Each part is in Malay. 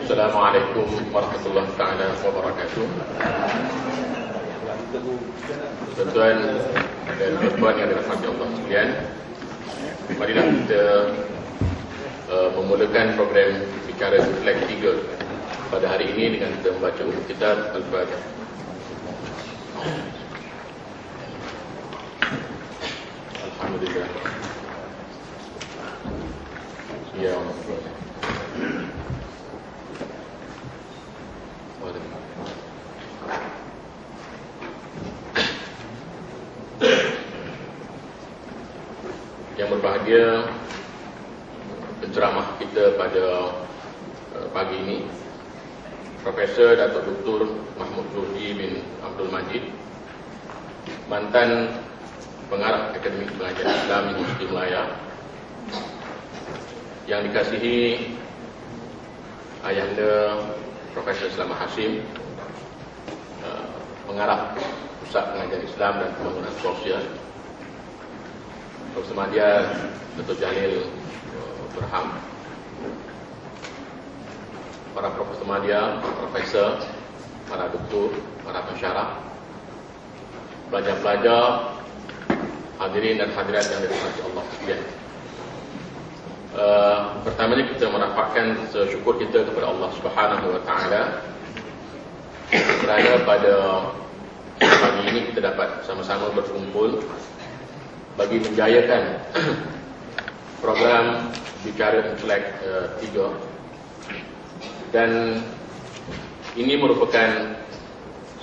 Assalamualaikum warahmatullahi taala wabarakatuh. Tuan-tuan dan puan yang dirahmati Allah sekalian, marilah kita memulakan program bicara Flag 3 pada hari ini dengan kita membaca kitab Al-Fatihah. Alhamdulillah. Ya Allah. Yang berbahagia, penceramah kita pada pagi ini, Profesor Datuk Dr. Mahmud Zuhdi bin Abdul Majid, mantan pengarah Akademik Pengajian Islam Universiti Melaya, yang dikasihi Ayahanda Profesor Selamat Hashim, pengarah Pusat Pengajian Islam dan Pembangunan Sosial, Profesor Madya Dr. Jalil Berham, para Profesor Madya, para Profesor, para doktor, para pensyarah, pelajar-pelajar, hadirin dan hadirat yang dirahmati Allah sekalian. Pertamanya kita merapatkan syukur kita kepada Allah Subhanahu Wa Taala kerana pada pagi ini kita dapat sama-sama berkumpul bagi menjayakan program bicara Flag 3, dan ini merupakan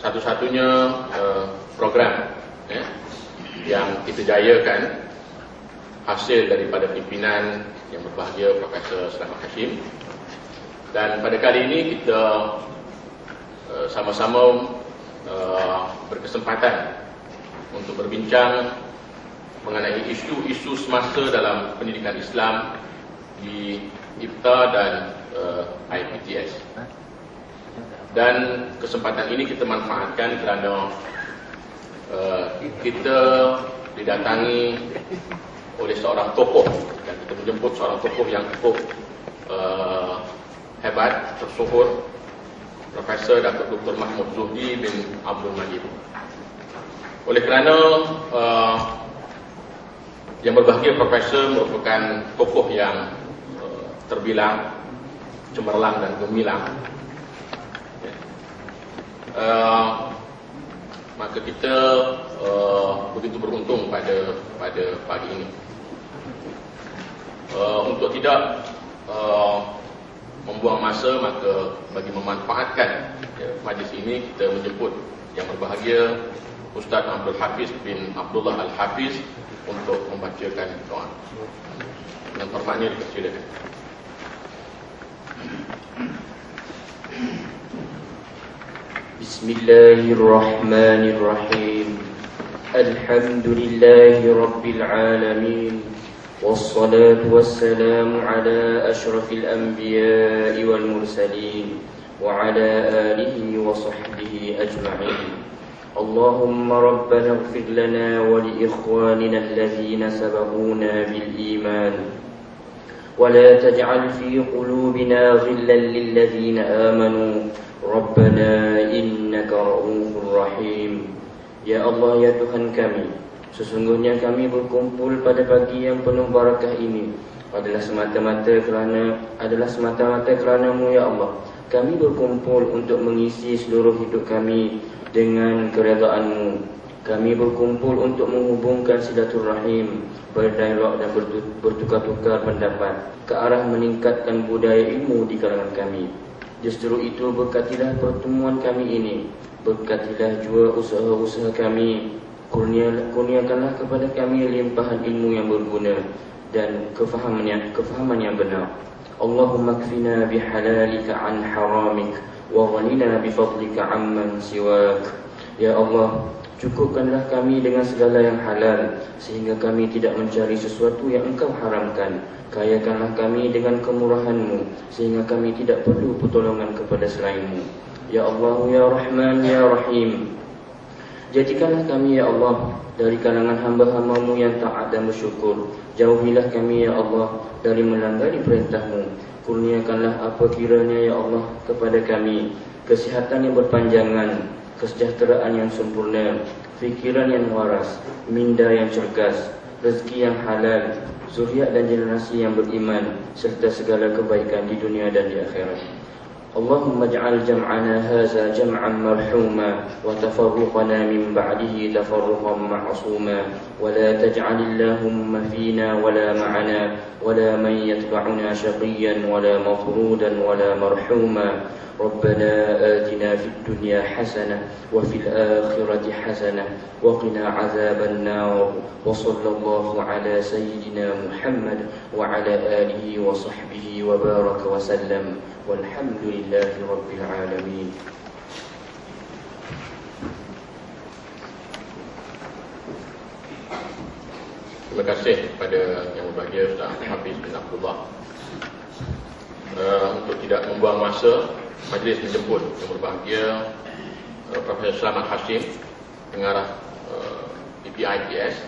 satu-satunya program yang kita jayakan hasil daripada pimpinan yang berbahagia Profesor Selamat Hashim. Dan pada kali ini kita sama-sama berkesempatan untuk berbincang mengenai isu-isu semasa dalam pendidikan Islam di IPTA dan IPTS. Dan kesempatan ini kita manfaatkan kerana kita didatangi oleh seorang tokoh, dan kita menjemput seorang tokoh yang cukup hebat, tersohor, Profesor Datuk Dr. Mahmud Zuhdi bin Abdul Majid. Oleh kerana yang berbahagia Profesor merupakan tokoh yang terbilang cemerlang dan gemilang, maka kita begitu beruntung pada pagi ini. Untuk tidak membuang masa, maka bagi memanfaatkan majlis ini, kita menjemput yang berbahagia Ustaz Abdul Hafiz bin Abdullah Al-Hafiz untuk membacakan doa. Dengan hormatnya dipersilakan. Bismillahirrahmanirrahim. Alhamdulillahi Rabbil Alamin. Wassalatu wassalamu ala ashrafil anbiya'i wal mursalin wa ala alihi wa sahbihi ajma'in. Allahumma rabbana ighfir lana wa li ikhwanina alladhina sabaquna bil iman wa la taj'al fi qulubina ghillan lil ladzina amanu rabbana innaka ra'ufur rahim. Ya Allah, ya Tuhan kami, sesungguhnya kami berkumpul pada pagi yang penuh barakah ini adalah semata-mata kerana-Mu ya Allah. Kami berkumpul untuk mengisi seluruh hidup kami dengan keredaan-Mu. Kami berkumpul untuk menghubungkan silaturahim, berdialog dan bertukar-tukar pendapat ke arah meningkatkan budaya ilmu di kalangan kami. Justru itu, berkatilah pertemuan kami ini, berkatilah jua usaha-usaha kami, kurniakanlah kepada kami limpahan ilmu yang berguna dan kefahaman yang benar. Allahumma kfina bihalalika an haramik wa ghanina bifadlika amman siwak. Ya Allah, cukupkanlah kami dengan segala yang halal sehingga kami tidak mencari sesuatu yang Engkau haramkan. Kayakanlah kami dengan kemurahan-Mu sehingga kami tidak perlu pertolongan kepada selain-Mu. Ya Allah, ya Rahman, ya Rahim, jadikanlah kami ya Allah dari kalangan hamba-hamba-Mu yang taat dan bersyukur. Jauhilah kami ya Allah dari melanggari perintah-Mu. Kurniakanlah apa kiranya ya Allah kepada kami kesihatan yang berpanjangan, kesejahteraan yang sempurna, fikiran yang waras, minda yang cergas, rezeki yang halal, zuriat dan generasi yang beriman, serta segala kebaikan di dunia dan di akhirat. Allahumma ij'al jam'ana hadza jam'an marhuma wa tafarruqana min ba'dihi tafarruqan ma'suma wa la taj'al Allahumma fina wa la ma'ana wa la man yatba'una shaqiyyan wa la mafrudan wa la marhuma. ربنا آتنا في الدنيا حسنة وفي الآخرة حسنة وقنا عذاب النار وصلى الله على سيدنا محمد وعلى آله وصحبه وبارك وسلم والحمد لله رب العالمين. Terima kasih kepada yang berbahagia Ustaz Hafiz bin Abdullah. Untuk tidak membuang masa, majlis menjemput yang berbahagia Profesor Selamat Hashim, pengarah PPIPS,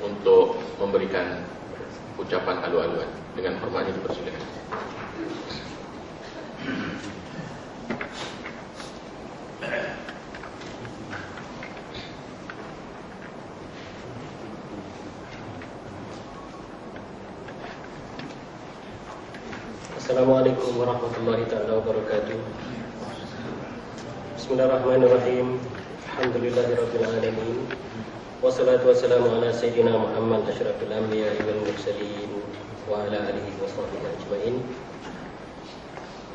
untuk memberikan ucapan halu-haluan. Dengan hormat dipersilakan. Assalamualaikum warahmatullahi taala wabarakatuh. Bismillahirrahmanirrahim. Alhamdulillahirabbil alamin. Wassalatu wassalamu ala sayyidina Muhammad asyrafil anbiya'i wal mursalin wa ala alihi washabbihi ajmain.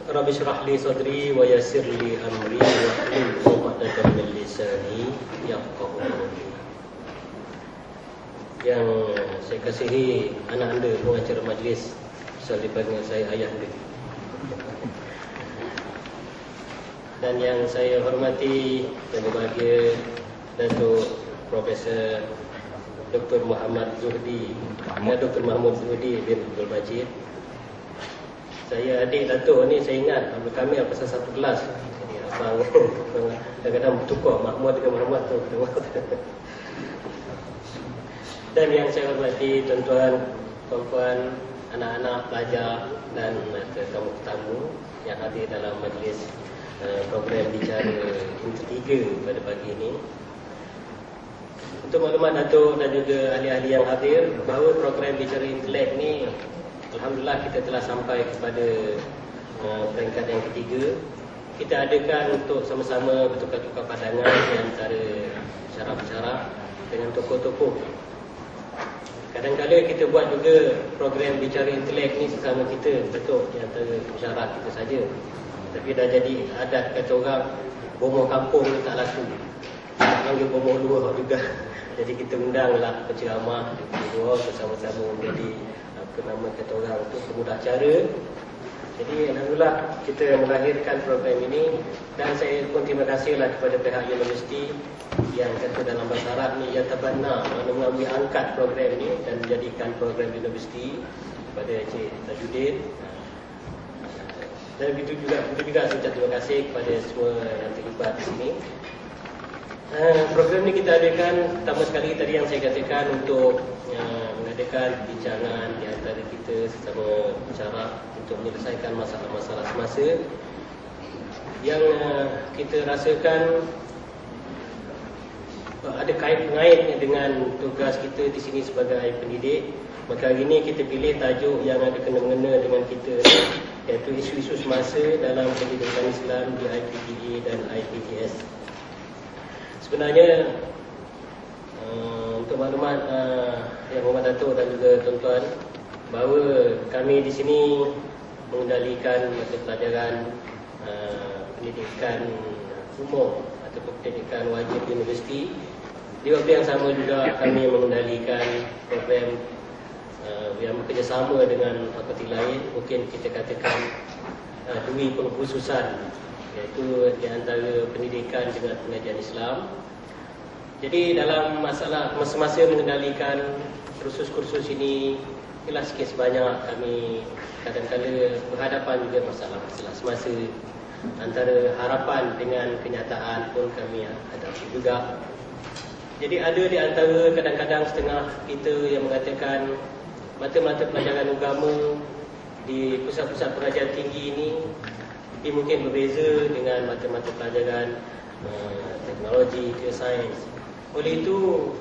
Rabbi shrah li sadri wa yassir li amri wahlul 'uqdatam min lisani yafqahu qawli. Yang saya kasihi anak anda pengacara majlis, asal dipanggil saya ayah dia. Dan yang saya hormati dan berbahagia Datuk Profesor Dr. Muhammad Zuhdi, Dr. Mahmud Zuhdi bin Abdul Majid. Saya adik Datuk ni, saya ingat kami pasal satu kelas. Jadi abang kadang-kadang bertukar Mahmud dengan Muhammad tu. Dan yang saya hormati tuan-tuan, puan-puan, anak-anak pelajar dan tetamu-tetamu yang hadir dalam majlis program bicara yang ketiga pada pagi ini. Untuk maklumat Datuk dan juga ahli-ahli yang hadir, bahawa program bicara intelek ni alhamdulillah kita telah sampai kepada peringkat yang ketiga. Kita adakan untuk sama-sama bertukar-tukar pandangan di antara bicara-bicara dengan tokoh-tokoh. Kadang-kadang kita buat juga program bicara intelek ni sesama kita, betul, di antara masyarakat kita saja. Tapi dah jadi adat kata orang, bomoh kampung ni tak laku, tak panggil bomoh luar juga. Jadi kita undanglah penceramah di luar bersama-sama menjadi apa nama kata orang tu pemudah cara. Jadi alhamdulillah kita melahirkan program ini. Dan saya pun terima kasihlah kepada pihak universiti yang kata dalam bahasa Arab ni yatabanna, mengambil angkat program ini dan menjadikan program universiti kepada Encik Tajuddin. Dan begitu juga saya terima kasih kepada semua yang terlibat di sini. Program ini kita adakan pertama sekali tadi yang saya katakan untuk mengadakan bincangan di antara kita sesama bicara untuk menyelesaikan masalah-masalah semasa yang kita rasakan ada kait-mengaitnya dengan tugas kita di sini sebagai pendidik. Maka hari ini kita pilih tajuk yang ada kena-mengena dengan kita, iaitu isu-isu semasa dalam pendidikan Islam di IPTE dan IPTS. Sebenarnya untuk maklumat Yang Hormat Datuk dan juga tuan-tuan, bahawa kami di sini mengendalikan mata pelajaran pendidikan umum ataupun pendidikan wajib universiti. Di waktu yang sama juga kami mengendalikan program yang bekerjasama dengan fakulti lain, mungkin kita katakan dui pengkhususan, iaitu di antara pendidikan dengan pengajian Islam. Jadi dalam masa-masa mengendalikan kursus-kursus ini, ialah sikit sebanyak kami kadang-kadang berhadapan juga masalah-masalah semasa. Antara harapan dengan kenyataan pun kami hadapi juga. Jadi ada di antara kadang-kadang setengah kita yang mengatakan mata-mata pelajaran agama di pusat-pusat pengajian tinggi ini mungkin berbeza dengan mata-mata pelajaran teknologi, sains. Oleh itu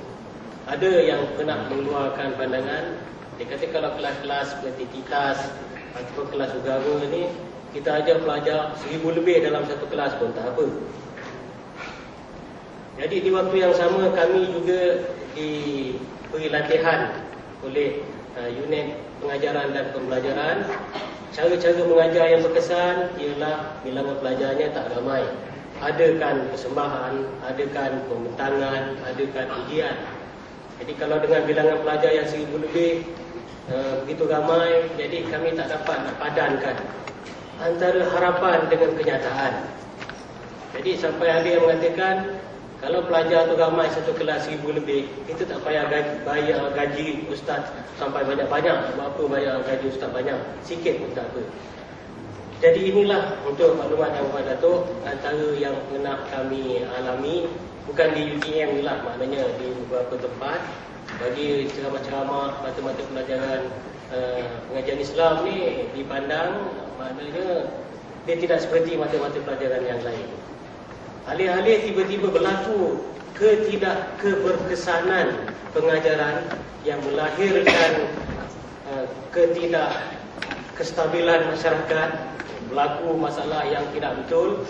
ada yang pernah mengeluarkan pandangan, dia kata kalau kelas-kelas seperti TITAS ataupun kelas agama ni kita ajar pelajar 1000 lebih dalam satu kelas pun tak apa. Jadi di waktu yang sama kami juga diberi latihan oleh unit pengajaran dan pembelajaran. Cara-cara mengajar yang berkesan ialah bilangan pelajarnya tak ramai. Adakan persembahan, adakan pembentangan, adakan ujian. Jadi kalau dengan bilangan pelajar yang 1000 lebih begitu ramai, jadi kami tak dapat nak padankan antara harapan dengan kenyataan. Jadi sampai ada yang mengatakan kalau pelajar tu ramai satu kelas 1000 lebih, kita tak payah bayar gaji ustaz sampai banyak-banyak. Sebab apa bayar gaji ustaz banyak? Sikit pun tak apa. Jadi inilah untuk maklumat yang Pak Datuk, antara yang pernah kami alami, bukan di UTM ni lah, maknanya di beberapa tempat. Bagi ceramah-ceramah mata-mata pelajaran pengajian Islam ni dipandang, maknanya dia tidak seperti mata-mata pelajaran yang lain. Alih-alih tiba-tiba berlaku ketidakkeberkesanan pengajaran yang melahirkan kestabilan masyarakat, berlaku masalah yang tidak betul,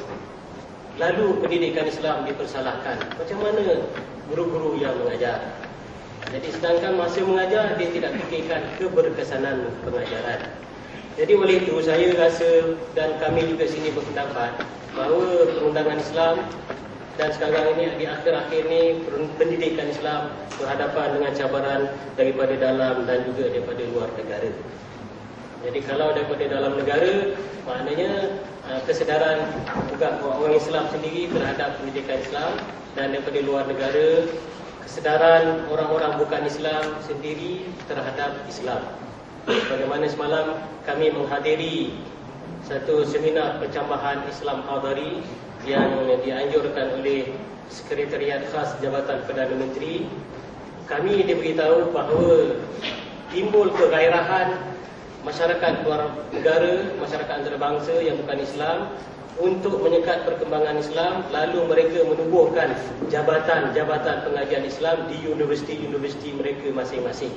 lalu pendidikan Islam dipersalahkan. Macam mana guru-guru yang mengajar? Jadi sedangkan masa mengajar dia tidak fikirkan keberkesanan pengajaran. Jadi oleh itu saya rasa dan kami juga sini berpendapat bahawa perundangan Islam dan sekarang ini di akhir-akhir ini pendidikan Islam berhadapan dengan cabaran daripada dalam dan juga daripada luar negara. Jadi kalau daripada dalam negara, maknanya kesedaran juga orang Islam sendiri terhadap pendidikan Islam, dan daripada luar negara kesedaran orang-orang bukan Islam sendiri terhadap Islam. Bagaimana semalam kami menghadiri satu seminar pencambahan Islam Hadari yang dianjurkan oleh Sekretariat Khas Jabatan Perdana Menteri. Kami diberitahu bahawa timbul kegairahan masyarakat luar negara, masyarakat antarabangsa yang bukan Islam untuk menyekat perkembangan Islam, lalu mereka menubuhkan jabatan-jabatan pengajian Islam di universiti-universiti mereka masing-masing.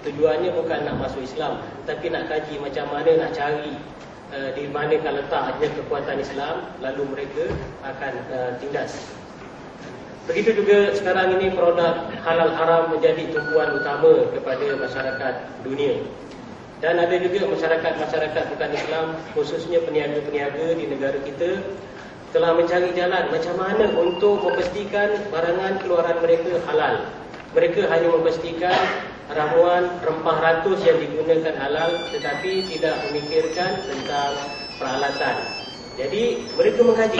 Tujuannya bukan nak masuk Islam, tapi nak kaji macam mana nak cari di manakah letaknya kekuatan Islam, lalu mereka akan tindas. Begitu juga sekarang ini produk halal haram menjadi tumpuan utama kepada masyarakat dunia. Dan ada juga masyarakat-masyarakat bukan Islam, khususnya peniaga-peniaga di negara kita, telah mencari jalan macam mana untuk memastikan barangan keluaran mereka halal. Mereka hanya memastikan ramuan rempah ratus yang digunakan halal, tetapi tidak memikirkan tentang peralatan. Jadi mereka mengkaji.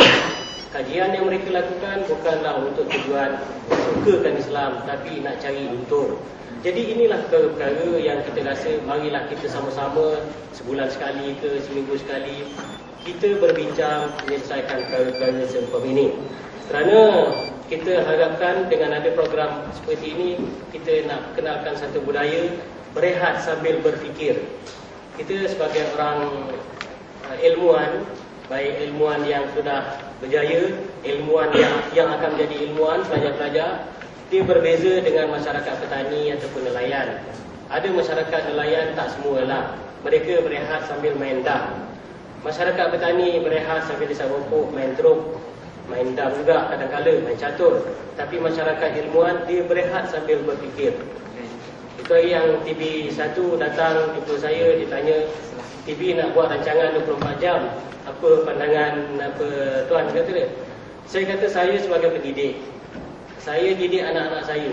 Kajian yang mereka lakukan bukanlah untuk tujuan sukakan Islam, tapi nak cari untung. Jadi inilah perkara yang kita rasa marilah kita sama-sama sebulan sekali ke seminggu sekali kita berbincang menyelesaikan perkara-perkara seperti ini. Kerana kita harapkan dengan ada program seperti ini, kita nak kenalkan satu budaya berehat sambil berfikir. Kita sebagai orang ilmuwan, baik ilmuwan yang sudah berjaya, ilmuwan yang akan menjadi ilmuwan, pelajar-pelajar, dia berbeza dengan masyarakat petani ataupun nelayan. Ada masyarakat nelayan tak semualah, mereka berehat sambil main dam. Masyarakat petani berehat sambil isap rokok, main truk, main dam juga kadang-kadang, main catur. Tapi masyarakat ilmuwan dia berehat sambil berfikir. Itu hari yang TV1 datang jumpa saya, dia tanya, TV nak buat rancangan 24 jam, apa pandangan apa tuan kata dia? Saya kata saya sebagai pendidik, saya didik anak-anak saya.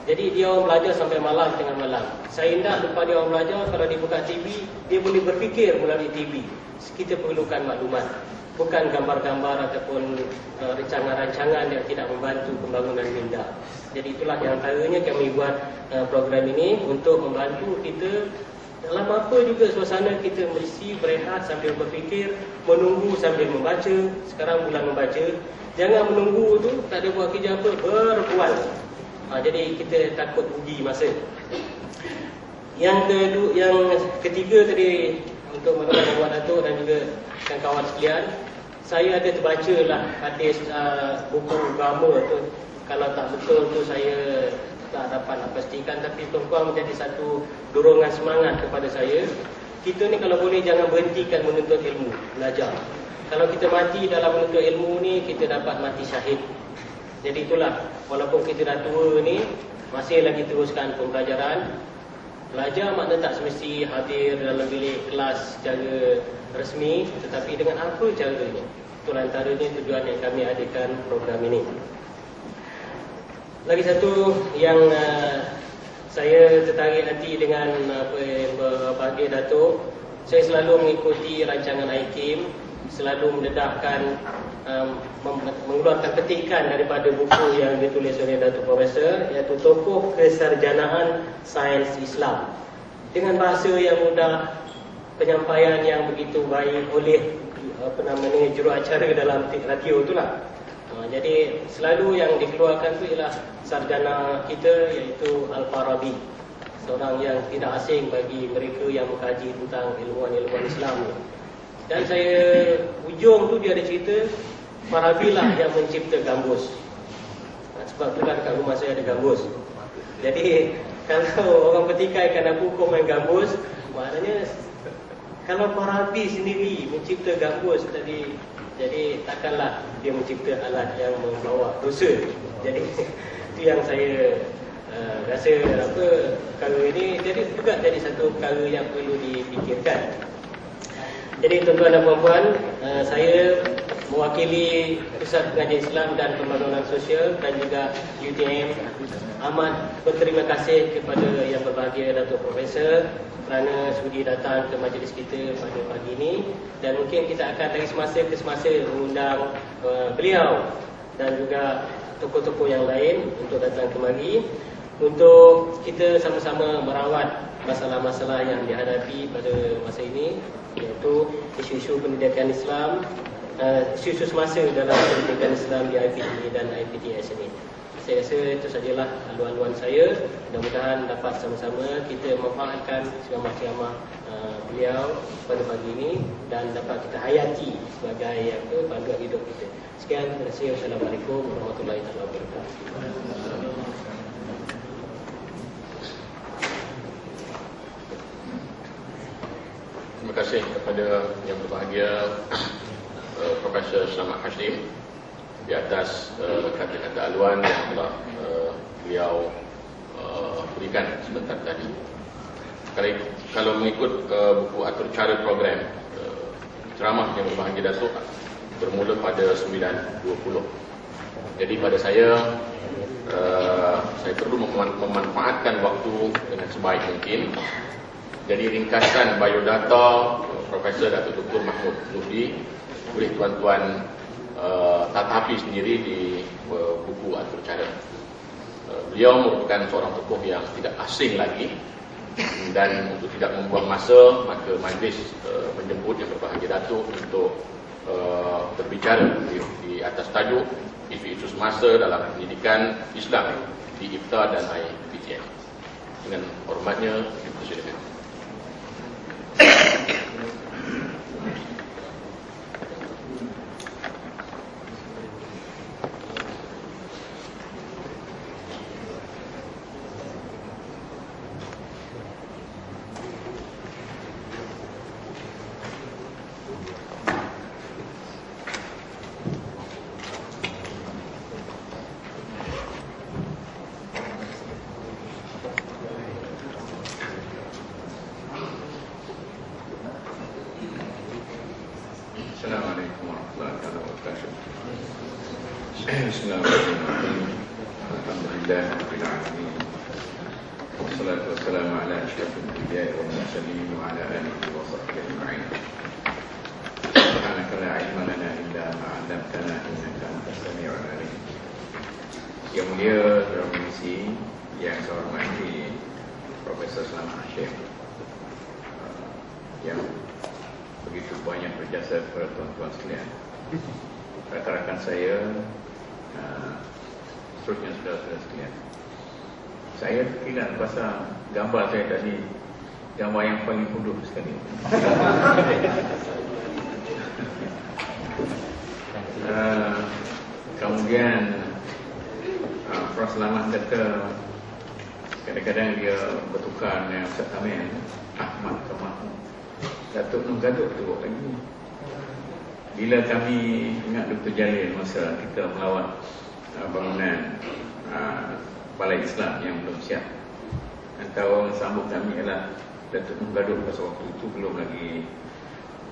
Jadi dia orang belajar sampai malam tengah malam. Saya hendak lepas dia orang belajar, kalau dia buka TV, dia boleh berfikir melalui TV. Kita perlukan maklumat, bukan gambar-gambar ataupun rancangan-rancangan yang tidak membantu pembangunan minda. Jadi itulah yang antaranya kami buat program ini untuk membantu kita dalam apa juga suasana kita mesti berehat sambil berfikir, menunggu sambil membaca. Sekarang bulan membaca, jangan menunggu tu tak ada buat kerja apa, berbual. Jadi kita takut rugi masa. Yang ketiga tadi untuk Muhammad Datuk dan juga kawan-kawan sekalian. Saya ada terbacalah hadis buku agama tu. Kalau tak betul tu saya tak dapat nak pastikan, tapi tuan-tuan menjadi satu dorongan semangat kepada saya. Kita ni kalau boleh jangan berhentikan menuntut ilmu, belajar. Kalau kita mati dalam menuntut ilmu ni, kita dapat mati syahid. Jadi itulah, walaupun kita dah tua ni, masih lagi teruskan pembelajaran. Belajar makna tak semesti hadir dalam bilik kelas secara resmi, tetapi dengan apa caranya. Itulah antaranya tujuan yang kami adakan program ini. Lagi satu yang saya tertarik hati dengan apa yang berbagi Datuk. Saya selalu mengikuti rancangan IKIM, selalu mendedahkan mengeluarkan petikan daripada buku yang ditulis oleh Datuk Profesor, iaitu Tokoh Kesarjanaan Sains Islam, dengan bahasa yang mudah, penyampaian yang begitu baik oleh juruacara dalam radio itulah. Jadi selalu yang dikeluarkan itu ialah sarjana kita, iaitu Al-Farabi, seorang yang tidak asing bagi mereka yang mengkaji tentang ilmuwan-ilmuwan Islam ni. Dan saya ujung tu dia ada cerita Farabi lah yang mencipta gambus. Sebab tu kan kat rumah saya ada gambus. Jadi kalau orang petikaikan aku kau main gambus, maknanya kalau Farabi sendiri mencipta gambus tadi, jadi takkanlah dia mencipta alat yang membawa dosa. Jadi itu yang saya rasa perkara ini jadi satu perkara yang perlu dipikirkan. Jadi tuan-tuan dan puan-puan, saya mewakili Pusat Pengajian Islam dan Pembangunan Sosial dan juga UTM amat berterima kasih kepada yang berbahagia Datuk Profesor kerana sudi datang ke majlis kita pada pagi ini, dan mungkin kita akan dari semasa ke semasa mengundang beliau dan juga tokoh-tokoh yang lain untuk datang kemari untuk kita sama-sama merawat masalah-masalah yang dihadapi pada masa ini, iaitu isu-isu pendidikan Islam, isu-isu semasa dalam pendidikan Islam di IPT dan IPTS ini. Saya rasa itu sajalah haluan-haluan saya. Mudah-mudahan dapat sama-sama kita memanfaatkan ceramah-ceramah beliau pada pagi ini dan dapat kita hayati sebagai panduan hidup kita. Sekian, terima kasih. Wassalamualaikum warahmatullahi wabarakatuh. Terima kasih kepada yang berbahagia Profesor Selamat Hashim di atas kata-kata haluan yang telah beliau berikan sebentar tadi. Kalau mengikut buku atur cara program, ceramah yang berbahagia Datuk bermula pada 9.20. Jadi pada saya perlu memanfaatkan waktu dengan sebaik mungkin. Jadi ringkasan biodata Profesor Datuk Dr. Mahmud Zuhdi oleh tuan-tuan tatapi sendiri di buku atur cara. Beliau merupakan seorang tokoh yang tidak asing lagi, dan untuk tidak membuang masa, maka majlis menjemput yang berbahagia Datuk untuk berbicara di atas tajuk isu-isu semasa dalam pendidikan Islam di IPTA dan IPTN. Dengan hormatnya, dipersilakan. Assalamualaikum warahmatullahi wabarakatuh. Bismillahirrahmanirrahim. Alhamdulillahirabbil alamin. Wassalatu wassalamu ala asyrafil anbiya'i wal mursalin wa ala alihi wa sahbihi ajma'in. Subhanaka la ilma lana illa ma 'allamtana innaka antas sami'ul 'alim. Yang mulia Tuan Komisi, yang saya hormati Profesor Selamat Hashim, yang begitu banyak berjasa kepada tuan-tuan sekalian. Rakan-rakan saya, seterusnya saudara-saudara sekalian. Saya terkilat pasal gambar saya tadi gambar yang paling bodoh sekali. Kemudian Prof. Selamat kata kadang-kadang dia bertukar dengan Ustaz Tamil, Ahmad ke Mahmud. Datuk Nur Gaduh tu lagi. Bila kami ingat Dr. Jalil masa kita melawat bangunan Balai Islam yang belum siap, antara orang sambut kami ialah Datuk Nur Gaduh. Pasal waktu itu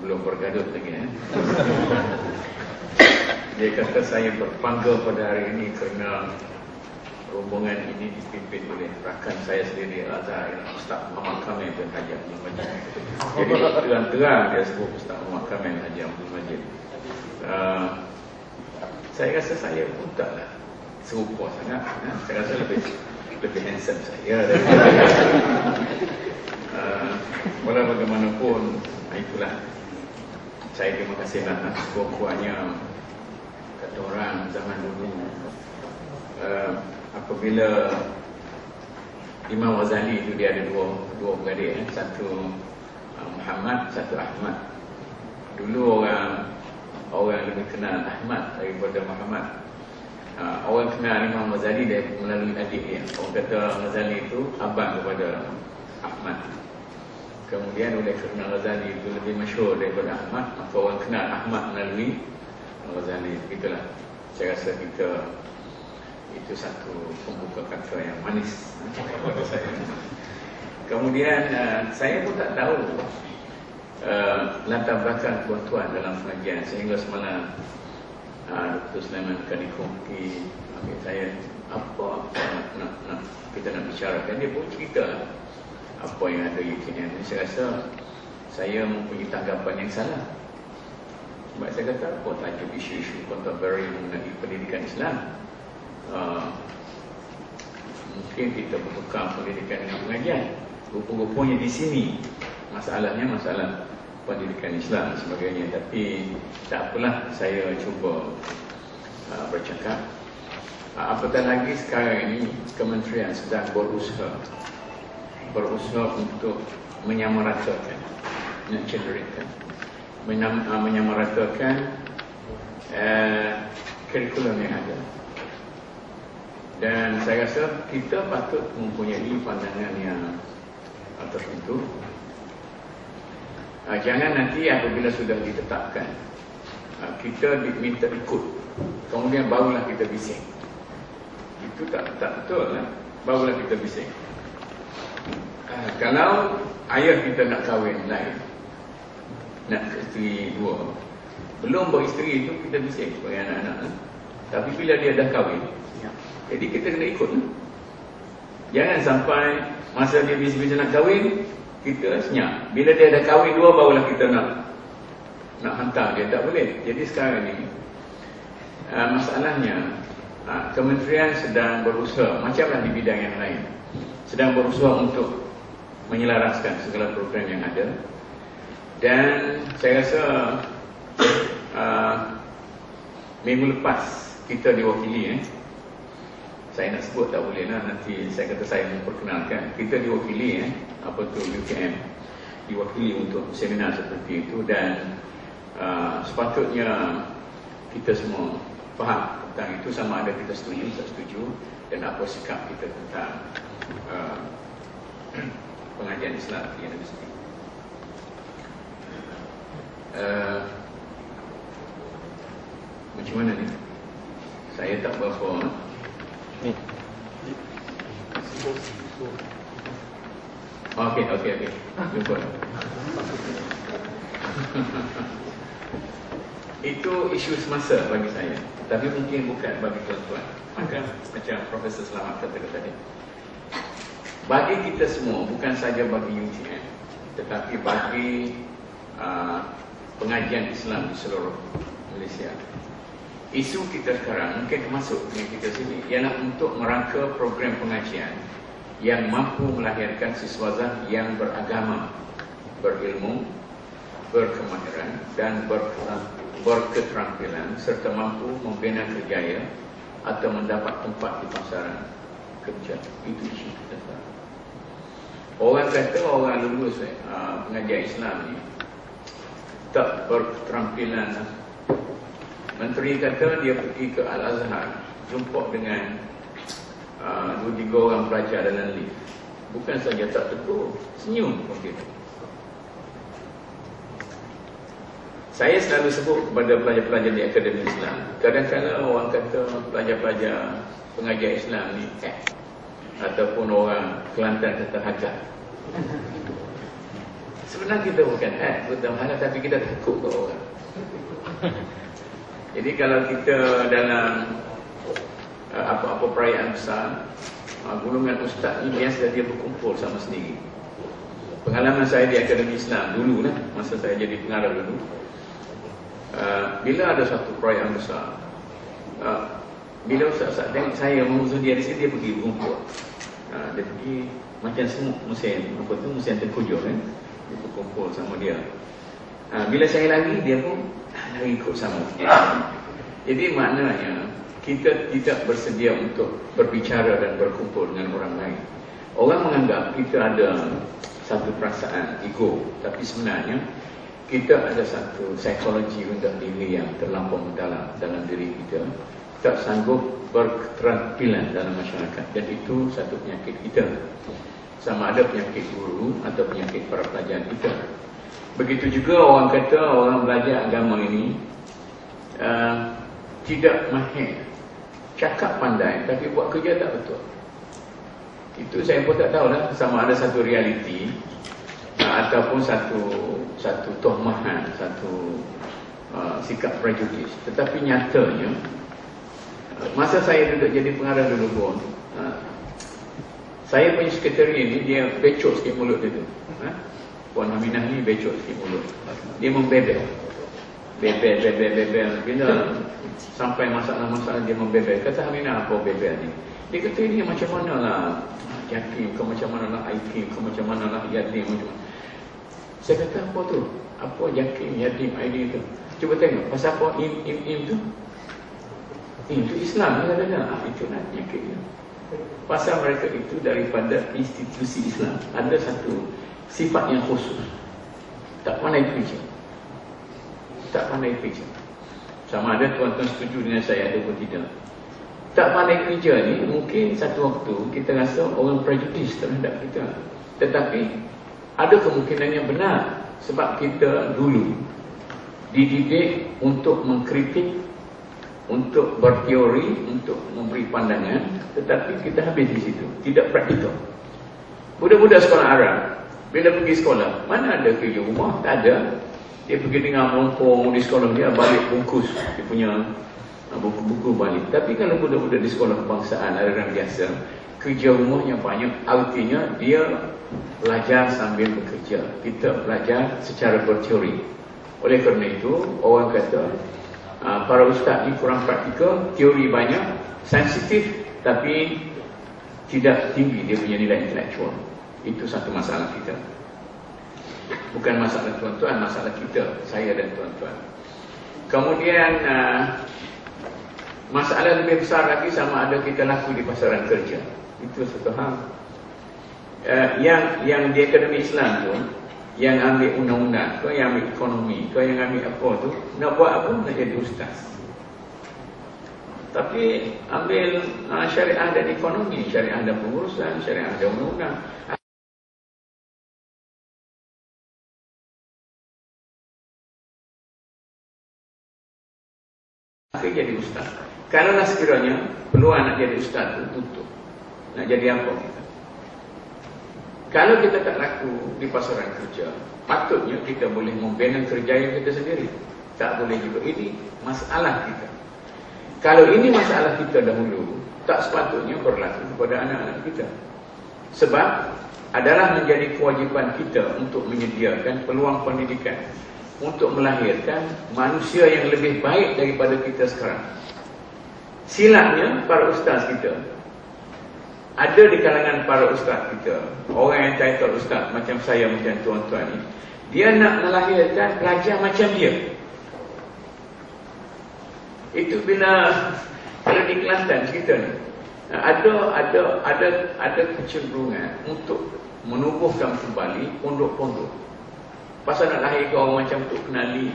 belum bergaduh lagi. Dia kata saya berbangga pada hari ini kerana rombongan ini dipimpin oleh rakan saya sendiri, Al-Azhar, Ustaz Muhammad Kamil bin Haji Abdul Majid. Jadi terang-terang dia sebut Ustaz Muhammad Kamil bin Haji Abdul Majid. Saya rasa saya pun taklah serupa sangat. Saya rasa lebih handsome saya. Walau bagaimanapun, itulah saya terima kasih lah sekurang-kurangnya kata orang zaman dulu, apabila Imam Ghazali itu dia ada dua beradik, satu Muhammad, satu Ahmad. Dulu orang lebih kenal Ahmad daripada Muhammad. Orang kenal Imam Ghazali melalui adik dia. Orang kata Ghazali itu abang kepada Ahmad. Kemudian oleh kerana Ghazali itu lebih masyhur daripada Ahmad, maka orang kenal Ahmad melalui Ghazali. Begitulah. Saya rasa itu satu pembuka kata yang manis kepada saya. Kemudian saya pun tak tahu latar belakang tuan-tuan dalam pengajian, sehingga semalam Dr. Sulaiman Kaniko ambil saya apa nak kita nak bicarakan. Dia pun cerita apa yang ada UKM. Saya rasa saya mempunyai tanggapan yang salah. Sebab saya kata apa tajuk isu-isu contemporary mengenai pendidikan Islam. Mungkin kita bertukar pendidikan dengan pengajian. Rupa-rupanya di sini masalahnya masalah pendidikan Islam dan sebagainya. Tapi tak apalah, saya cuba bercakap. Apatah lagi sekarang ini kementerian sedang berusaha untuk menyamaratakan, menyamaratakan kurikulum yang ada. Dan saya rasa kita patut mempunyai pandangan yang tertentu. Jangan nanti apabila sudah ditetapkan, kita diminta ikut, kemudian barulah kita bising. Itu tak betul lah. Barulah kita bising. Kalau ayah kita nak kahwin lain, nak isteri dua, belum beristeri itu kita bising sebagai anak-anak. Tapi bila dia dah kahwin, jadi kita kena ikut. Jangan sampai masa dia bising-bising nak kahwin, kita senyap. Bila dia dah kahwin dua, barulah kita nak hantar dia. Tak boleh. Jadi sekarang ni masalahnya, kementerian sedang berusaha, macamlah di bidang yang lain, sedang berusaha untuk menyelaraskan segala program yang ada. Dan saya rasa minggu lepas kita diwakili, saya nak sebut tak boleh lah, nanti saya kata saya memperkenalkan. Kita diwakili apa tu UKM, diwakili untuk seminar seperti itu. Dan sepatutnya kita semua faham tentang itu, sama ada kita setuju tak setuju, dan apa sikap kita tentang pengajian Islam di universiti. Macam mana ni? Saya tak berapa. Okey. Jumpa. Itu isu semasa bagi saya, tapi mungkin bukan bagi tuan-tuan. Maka macam Profesor Selamat kata tadi, bagi kita semua, bukan saja bagi UTM, tetapi bagi pengajian Islam di seluruh Malaysia, isu kita sekarang mungkin termasuk dengan kita sini, ialah untuk merangka program pengajian yang mampu melahirkan siswazah yang beragama, berilmu, berkemahiran dan berketerampilan, serta mampu membina kerjaya atau mendapat tempat di pasaran kerja. Itu isu kita sekarang. Orang kata orang lulus pengajian Islam ni tak berketerampilan. Menteri kata dia pergi ke Al-Azhar, jumpa dengan 2-3 orang pelajar dalam lift. Bukan saja tak tegur, senyum pun dia. Saya selalu sebut kepada pelajar-pelajar di Akademi Islam, kadang-kadang orang kata pelajar-pelajar pengajian Islam ni ataupun orang Kelantan kata hajat. Sebenarnya kita bukan betul hanya, tapi kita takut ke orang. Jadi kalau kita dalam apa-apa perayaan besar, golongan ustaz ni biasa dia berkumpul sama sendiri. Pengalaman saya di Akademi Islam dulu lah, masa saya jadi pengarah dulu, bila ada satu perayaan besar, bila ustaz-ustaz tengok saya menguzur dia di sini, dia pergi berkumpul. Dia pergi macam semut musim, apa tu, musim terkujur kan, dia berkumpul sama dia. Bila saya lari, dia pun lari ikut sama. Jadi maknanya kita tidak bersedia untuk berbicara dan berkumpul dengan orang lain. Orang menganggap kita ada satu perasaan ego, tapi sebenarnya kita ada satu psikologi rendah diri yang terlampau mendalam dalam diri kita, tak sanggup berketerampilan dalam masyarakat, dan itu satu penyakit kita. Sama ada penyakit guru atau penyakit para pelajar kita. Begitu juga orang kata orang belajar agama ini tidak mahir, cakap pandai tapi buat kerja tak betul. Itu saya pun tak tahulah sama ada satu realiti ataupun satu tohmahan, satu sikap prejudis. Tetapi nyatanya masa saya duduk jadi pengarah dulu pun, saya punya sekretari ni dia becok sikit mulut dia tu. Puan Aminah ni becok sikit mulut. Dia membebel. Bebel. Bila sampai masalah-masalah dia membebel. Kata Aminah, apa bebel ni? Dia kata ini macam mana lah yatim, kau macam mana lah aitim, kau macam mana lah yatim, macam mana. Saya kata apa tu? Apa yatim, yatim, aitim tu? Cuba tengok, pasal apa im tu? Itu Islam dia kata. Itu nak penyakit dia. Pasal mereka itu daripada institusi Islam, ada satu sifat yang khusus, tak pandai kerja. Tak pandai kerja. Sama ada tuan-tuan setuju dengan saya ataupun tidak. Tak pandai kerja ni mungkin satu waktu kita rasa orang prejudis terhadap kita, tetapi ada kemungkinan yang benar, sebab kita dulu dididik untuk mengkritik, untuk berteori, untuk memberi pandangan, tetapi kita habis di situ, tidak praktikal. Budak-budak sekolah Arab bila pergi sekolah, mana ada kerja rumah? Tak ada. Dia pergi dengan melongkong di sekolah dia, balik bungkus dia punya buku-buku balik. Tapi kalau budak-budak di sekolah kebangsaan, aliran biasa, kerja rumahnya banyak. Artinya dia belajar sambil bekerja. Kita belajar secara berteori. Oleh kerana itu, orang kata para ustaz ni kurang praktikal, teori banyak, sensitif, tapi tidak tinggi dia punya nilai intelektual. Itu satu masalah kita. Bukan masalah tuan-tuan, masalah kita, saya dan tuan-tuan. Kemudian masalah lebih besar lagi sama ada kita laku di pasaran kerja. Itu satu hal. Yang di Akademi Islam tu, yang ambil undang-undang, kau yang ambil ekonomi, kau yang ambil apa tu, nak buat apa? Nak jadi ustaz. Tapi ambil syariah dan ekonomi, syariah dan pengurusan, syariah dan undang-undang. Akhirnya jadi ustaz. Kalau sekiranya peluang nak jadi ustaz tu tutup, nak jadi apa kita? Kalau kita tak laku di pasaran kerja, patutnya kita boleh membina kerjaya kita sendiri. Tak boleh juga. Ini masalah kita. Kalau ini masalah kita dahulu, tak sepatutnya berlaku kepada anak-anak kita. Sebab adalah menjadi kewajipan kita untuk menyediakan peluang pendidikan, untuk melahirkan manusia yang lebih baik daripada kita sekarang. Silapnya para ustaz kita, ada di kalangan para ustaz kita, orang yang title ustaz macam saya, macam tuan-tuan ni, dia nak melahirkan pelajar macam dia. Itu bila di Kelantan kita ni, Ada kecenderungan untuk menubuhkan kembali pondok-pondok. Pasal nak lahirkan orang macam Tok Kenali,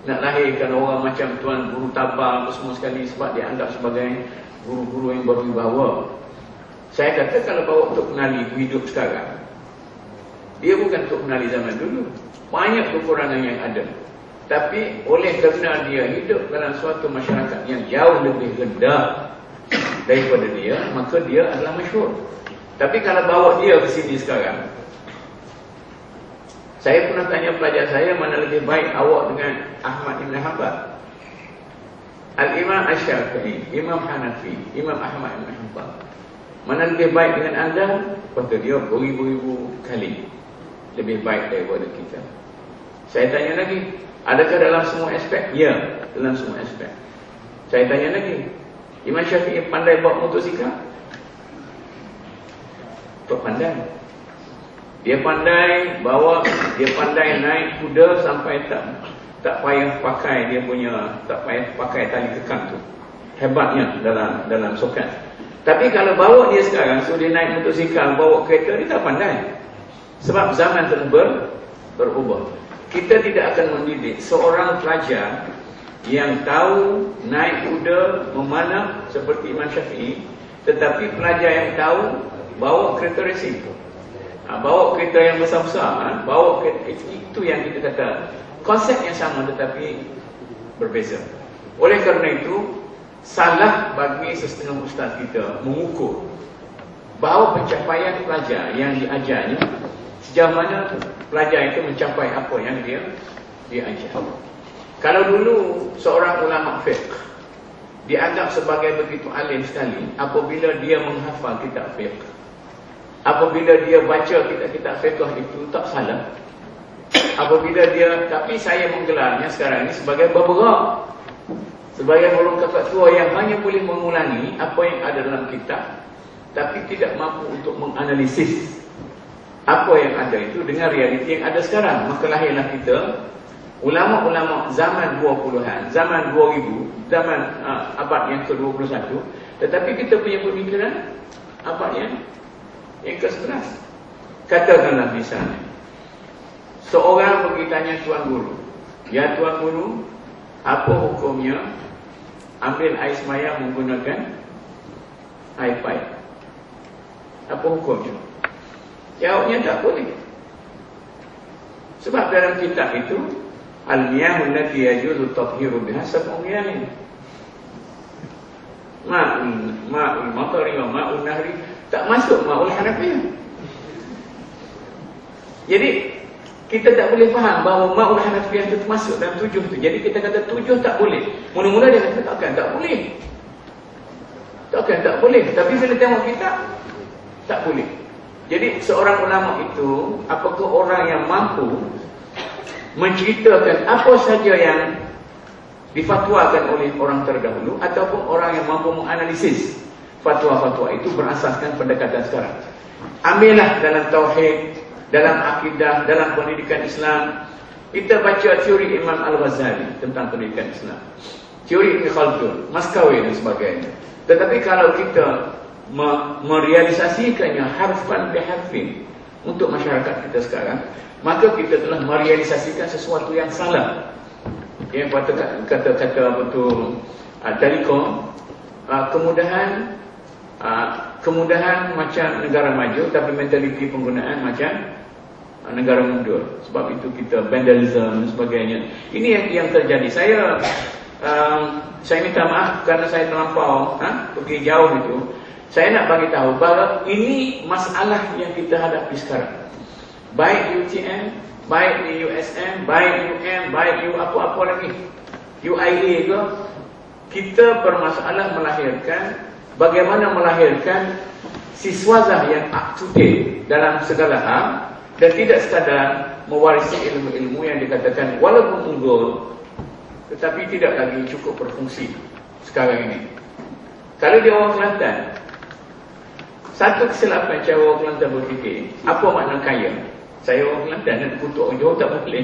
nak lahirkan orang macam Tuan Guru Tabang semua sekali, sebab dia anggap sebagai guru-guru yang berwibawa. Saya kata kalau bawa Tok Kenali hidup sekarang, dia bukan Tok Kenali zaman dulu. Banyak kekurangan yang ada. Tapi oleh kerana dia hidup dalam suatu masyarakat yang jauh lebih rendah daripada dia, maka dia adalah masyhur. Tapi kalau bawa dia ke sini sekarang, saya pernah tanya pelajar saya, mana lebih baik awak dengan Ahmad Ibn Hanbal, Al-Imam Asy-Syafi'i, Imam Hanafi, Imam Ahmad Ibn Hanbal, mana lebih baik dengan anda? Kata dia beribu-ribu kali lebih baik daripada kita. Saya tanya lagi, adakah dalam semua aspek? Ya, dalam semua aspek. Saya tanya lagi, Imam Syafi'i pandai bawa motosikal? Tak pandai. Dia pandai bawa, dia pandai naik kuda sampai tak payah pakai dia punya, tak payah pakai tali kekang tu. Hebatnya dalam sokat. Tapi kalau bawa dia sekarang, so dia naik motosikal, bawa kereta, dia tak pandai. Sebab zaman telah berubah. Kita tidak akan mendidik seorang pelajar yang tahu naik kuda, memanah seperti Imam Syafi'i, tetapi pelajar yang tahu bawa kereta racing, bawa kereta yang besar-besar, bawa kereta, itu yang kita kata konsep yang sama tetapi berbeza. Oleh kerana itu, salah bagi sesetengah ustaz kita mengukur bahawa pencapaian pelajar yang diajarnya, sejauh mana pelajar itu mencapai apa yang dia ajar. Kalau dulu seorang ulama fiqh dianggap sebagai begitu alim sekali apabila dia menghafal kitab fiqh, apabila dia baca kitab fiqh itu tak salah, apabila dia, tapi saya menggelarnya sekarang ini sebagai babera, sebagai melongkap tua yang hanya boleh mengulangi apa yang ada dalam kitab, tapi tidak mampu untuk menganalisis apa yang ada itu dengan realiti yang ada sekarang. Maka lahirlah kita ulama-ulama zaman 20-an, zaman 2000, zaman abad yang ke-21, tetapi kita punya pemikiran abad yang ke-11. Katakanlah misalnya seorang pergi tanya Tuan Guru, ya Tuan Guru, apa hukumnya ambil air sembahyang menggunakan air pipe? Apa hukumnya? Jawabnya tak boleh. Sebab dalam kitab itu al-miyahul lati yajuzu tathiru biha sab'u miyahin. Ma'ul matari wa ma'ul nahri, tak masuk ma'ul hanafiyah. Jadi kita tak boleh faham bahawa ma'ul hanafiyah itu masuk dalam 7 itu. Jadi kita kata 7 tak boleh. Mula-mula dia kata takkan tak boleh. Takkan tak boleh. Tapi bila tengok kitab, tak boleh. Jadi seorang ulama itu, apakah orang yang mampu menceritakan apa saja yang difatwakan oleh orang terdahulu, ataupun orang yang mampu menganalisis fatwa-fatwa itu berasaskan pendekatan sekarang. Ambillah dalam tauhid, dalam akidah, dalam pendidikan Islam. Kita baca teori Imam Al-Ghazali tentang pendidikan Islam, teori Ibn Khaldun, Maskawi dan sebagainya. Tetapi kalau kita merealisasikannya harfan biharfin untuk masyarakat kita sekarang, maka kita telah merealisasikan sesuatu yang salah. Yang kata betul Telekom, kemudahan macam negara maju, tapi mentaliti penggunaan macam negara mundur. Sebab itu kita vandalism dan sebagainya. Ini yang terjadi. Saya minta maaf kerana saya terlampau pergi jauh itu. Saya nak bagi tahu bahawa ini masalah yang kita hadapi sekarang. Baik UTM, baik di USM, baik UM, baik apa-apa lagi, UIA ke, kita bermasalah bagaimana melahirkan siswazah yang up to date dalam segala hal, dan tidak sekadar mewarisi ilmu-ilmu yang dikatakan walaupun unggul tetapi tidak lagi cukup berfungsi sekarang ini. Kalau dia orang Kelantan, satu kesilapan cara orang Kelantan berfikir, apa makna kaya? Saya orang Kelantan dan kutuk orang Johor tak boleh.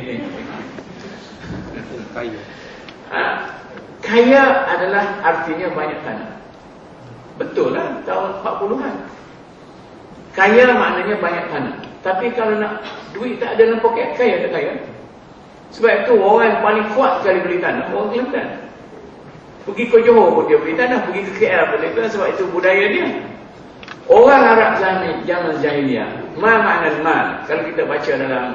Kaya adalah artinya banyak tanah. Betul lah, tahun 40-an. Kaya maknanya banyak tanah. Tapi kalau nak duit tak ada dalam poket, kaya tak kaya? Sebab itu orang yang paling kuat sekali beli tanah, orang Kelantan. Pergi ke Johor pun dia beli tanah, pergi ke KL pun dia beli tanah, sebab itu budaya dia. Orang Arab zaman jahiliah, ma makna mal. Kalau kita baca dalam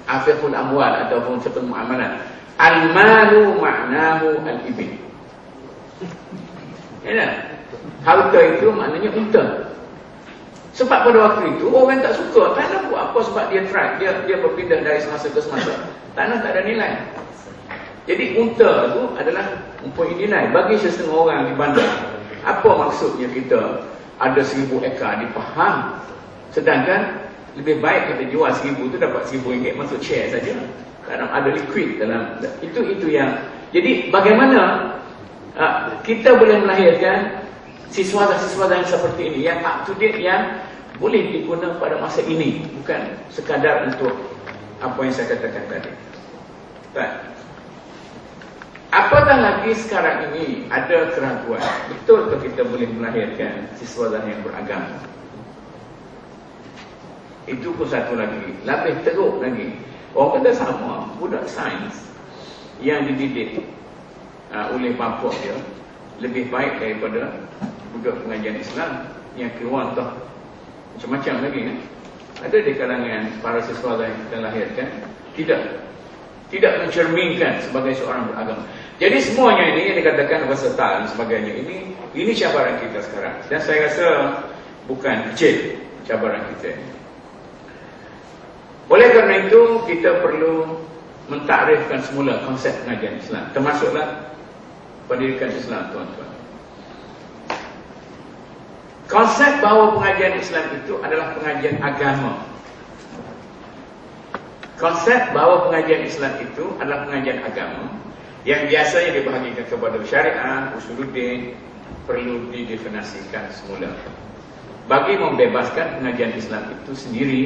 Afiqul Amwal ataupun Fiqh Muamalat, al-malu maknahu al-ibil. Ya, harta itu maknanya unta. Sebab pada waktu itu orang tak suka tanah buat apa, sebab dia dia berpindah dari semasa ke semasa. Tanah tak ada nilai. Jadi unta itu adalah mempunyai nilai bagi setengah orang di bandar. Apa maksudnya kita ada 1000 ekar dipaham, sedangkan lebih baik kita jual 1000 tu dapat RM1000 masuk share saja. Kerana ada liquid dalam itu yang. Jadi bagaimana kita boleh melahirkan siswa-siswa yang seperti ini, yang up to date, yang boleh digunakan pada masa ini, bukan sekadar untuk apa yang saya katakan tadi. Baik. Apatah lagi sekarang ini ada keraguan, betul ke kita boleh melahirkan siswa yang beragama? Itu pun satu lagi, lebih teruk lagi. Orang kata sama, budak sains yang dididik oleh bapa dia lebih baik daripada budak pengajian Islam yang keluar entah macam-macam lagi kan. Ada di kalangan para siswa yang kita lahirkan tidak mencerminkan sebagai seorang beragama. Jadi semuanya ini yang dikatakan versatile dan sebagainya, ini cabaran kita sekarang. Dan saya rasa bukan kecil cabaran kita. Oleh kerana itu kita perlu mentakrifkan semula konsep pengajian Islam, termasuklah pendidikan Islam, tuan-tuan. Konsep bahawa pengajian Islam itu adalah pengajian agama. Konsep bahawa pengajian Islam itu adalah pengajian agama yang biasanya dibahagikan kepada syariah, usuluddin, perlu didefinisikan semula bagi membebaskan pengajian Islam itu sendiri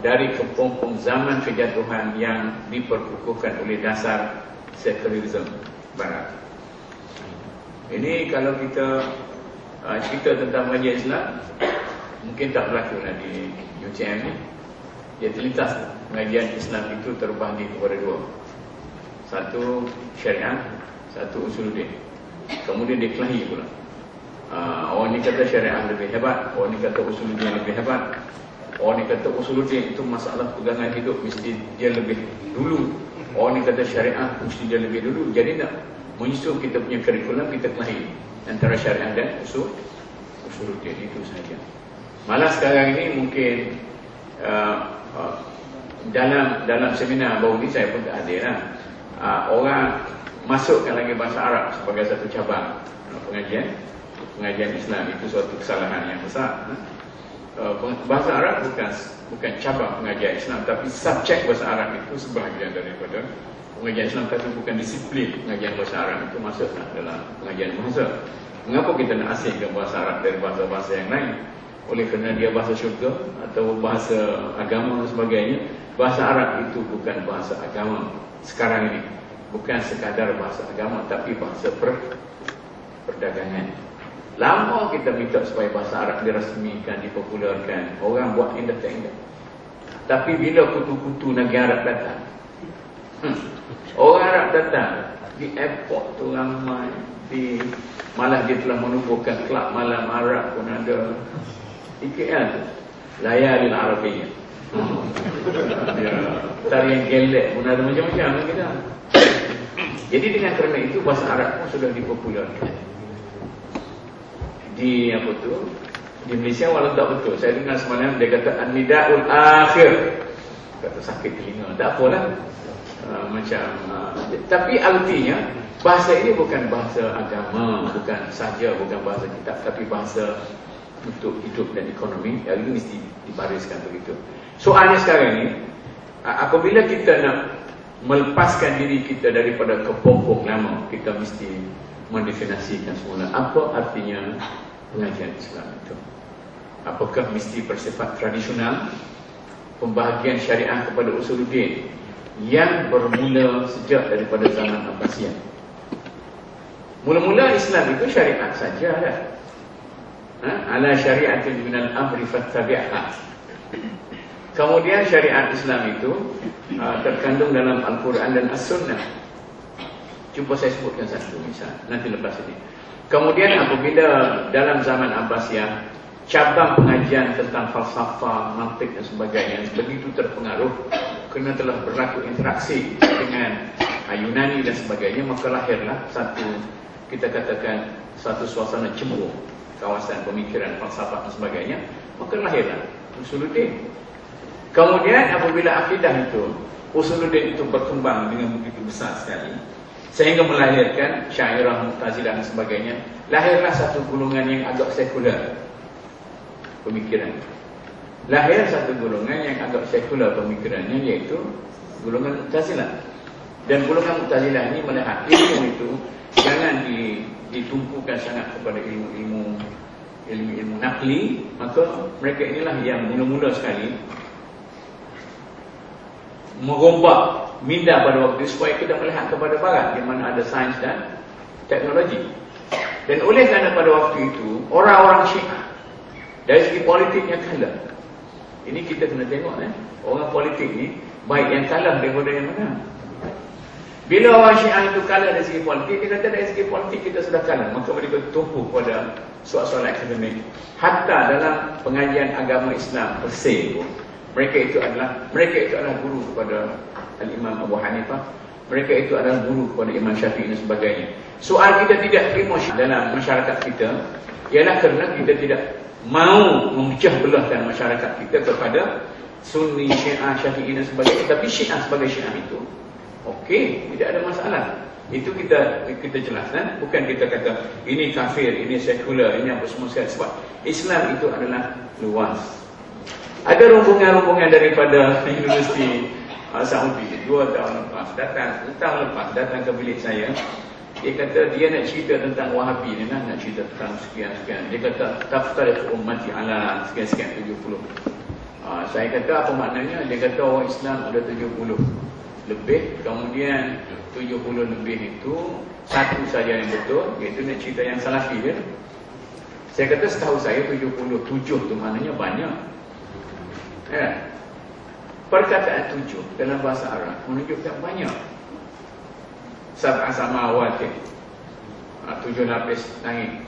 dari kepompong zaman kejatuhan yang diperkukuhkan oleh dasar sekularisme barat. Ini kalau kita cerita tentang pengajian Islam, mungkin tak berlaku lah di UTM ni. Dia terlintas pengajian Islam itu terbahagi kepada dua. Satu syariah, satu usuluddin. Kemudian dikelahi pula. Orang ni kata syariah lebih hebat, orang ni kata usuluddin lebih hebat. Orang ni kata usuluddin itu masalah pegangan hidup mesti dia lebih dulu. Orang ni kata syariah mesti dia lebih dulu. Jadi nak menyusun kita punya kurikulum, kita kelahi antara syariah dan usuluddin, itu saja. Malah sekarang ini mungkin dalam seminar baru ni saya pun tak hadir lah. Orang masukkan lagi bahasa Arab sebagai satu cabang pengajian Islam. Itu suatu kesalahan yang besar. Bahasa Arab bukan cabang pengajian Islam, tapi subjek bahasa Arab itu sebahagian daripada pengajian Islam, tapi bukan disiplin pengajian bahasa Arab itu masuklah dalam pengajian bahasa. Mengapa kita nak asingkan bahasa Arab dari bahasa-bahasa yang lain? Oleh kerana dia bahasa syurga atau bahasa agama dan sebagainya. Bahasa Arab itu bukan bahasa agama sekarang ini. Bukan sekadar bahasa agama, tapi bahasa perdagangan. Lama kita minta supaya bahasa Arab dirasmikan, dipopularkan. Orang buat indah tak indah. Tapi bila kutu-kutu negara Arab datang, orang Arab datang di airport tu ramai, malah dia telah menubuhkan kelab malam Arab pun ada di KL tu, Layalil Arabiyyah. Tarian gelek pun ada, macam-macam kita. Jadi dengan kerana itu bahasa Arab pun sudah dipopularkan di di Malaysia. Walau tak betul, saya dengar semalam dia kata An-Nidaul Akhir, kata sakit telinga, tak apalah. Tapi artinya bahasa ini bukan bahasa agama, bukan bahasa kitab, tapi bahasa untuk hidup dan ekonomi. Yang itu mesti dibariskan begitu. Soalnya sekarang ini, apabila kita nak melepaskan diri kita daripada kepompong lama, kita mesti mendefinisikan semula apa artinya pengajian Islam itu. Apakah mesti bersifat tradisional, pembahagian syariah kepada usuluddin yang bermula sejak daripada zaman Abbasiyah. Mula-mula Islam itu syariat saja dah. ala syari'atin minal amri fattabi'ha. Kemudian syariat Islam itu terkandung dalam Al-Quran dan As-Sunnah. Cuba saya sebutkan satu misal, nanti lepas ini. Kemudian apabila dalam zaman Abbasiyah cabang pengajian tentang falsafah, mantik dan sebagainya begitu terpengaruh kerana telah berlaku interaksi dengan Yunani dan sebagainya, maka lahirlah satu, kita katakan satu suasana cemburu kawasan pemikiran falsafah dan sebagainya, maka lahirlah Usuluddin. Kemudian apabila akidah itu, Usuluddin itu berkembang dengan begitu besar sekali sehingga melahirkan Syairah, Mu'tazilah dan sebagainya, lahirlah satu golongan yang agak sekular pemikiran. Lahir satu golongan yang agak sekular pemikirannya, iaitu golongan Mu'tazilah. Dan golongan Mu'tazilah ini melihat ilmu itu jangan ditumpukan sangat kepada ilmu nakli, maka mereka inilah yang mula-mula sekali merombak minda pada waktu itu supaya kita melihat kepada barat di mana ada sains dan teknologi. Dan oleh kerana pada waktu itu orang-orang Syiah dari segi politiknya kalah. Ini kita kena tengok orang politik ni baik yang kalah daripada yang mana. Bila orang Syiah itu kalah dari segi politik, dia kata dari segi politik kita sudah kalah, maka mereka tumpu pada soal-soal akademik. Hatta dalam pengajian agama Islam bersih, mereka itu adalah guru kepada Al-Imam Abu Hanifah, mereka itu adalah guru kepada Imam Syafi'i dan sebagainya. Soal kita tidak terima dalam masyarakat kita ialah kerana kita tidak mau memecah belahkan masyarakat kita kepada Sunni, Syiah, Syafi'i dan sebagainya. Tapi Syiah sebagai Syiah itu okey, tidak ada masalah. Itu kita jelaskan, bukan kita kata ini kafir, ini sekular, ini apa semua sekali. Sebab Islam itu adalah luas. Ada rombongan-rombongan daripada Universiti Saudi 2 tahun lepas datang ke bilik saya. Dia kata dia nak cerita tentang Wahabi ni, nak cerita tentang sekian-sekian. Dia kata taftarif ummati ala sekian-sekian 70. Saya kata apa maknanya? Dia kata orang Islam ada 70 lebih, kemudian 70 lebih itu satu saja yang betul, iaitu nak cerita yang salafi je. Saya kata setahu saya 77 tu maknanya banyak. Perkataan 7 dalam bahasa Arab menunjukkan banyak. Sab'a samawati, 7 lapis langit,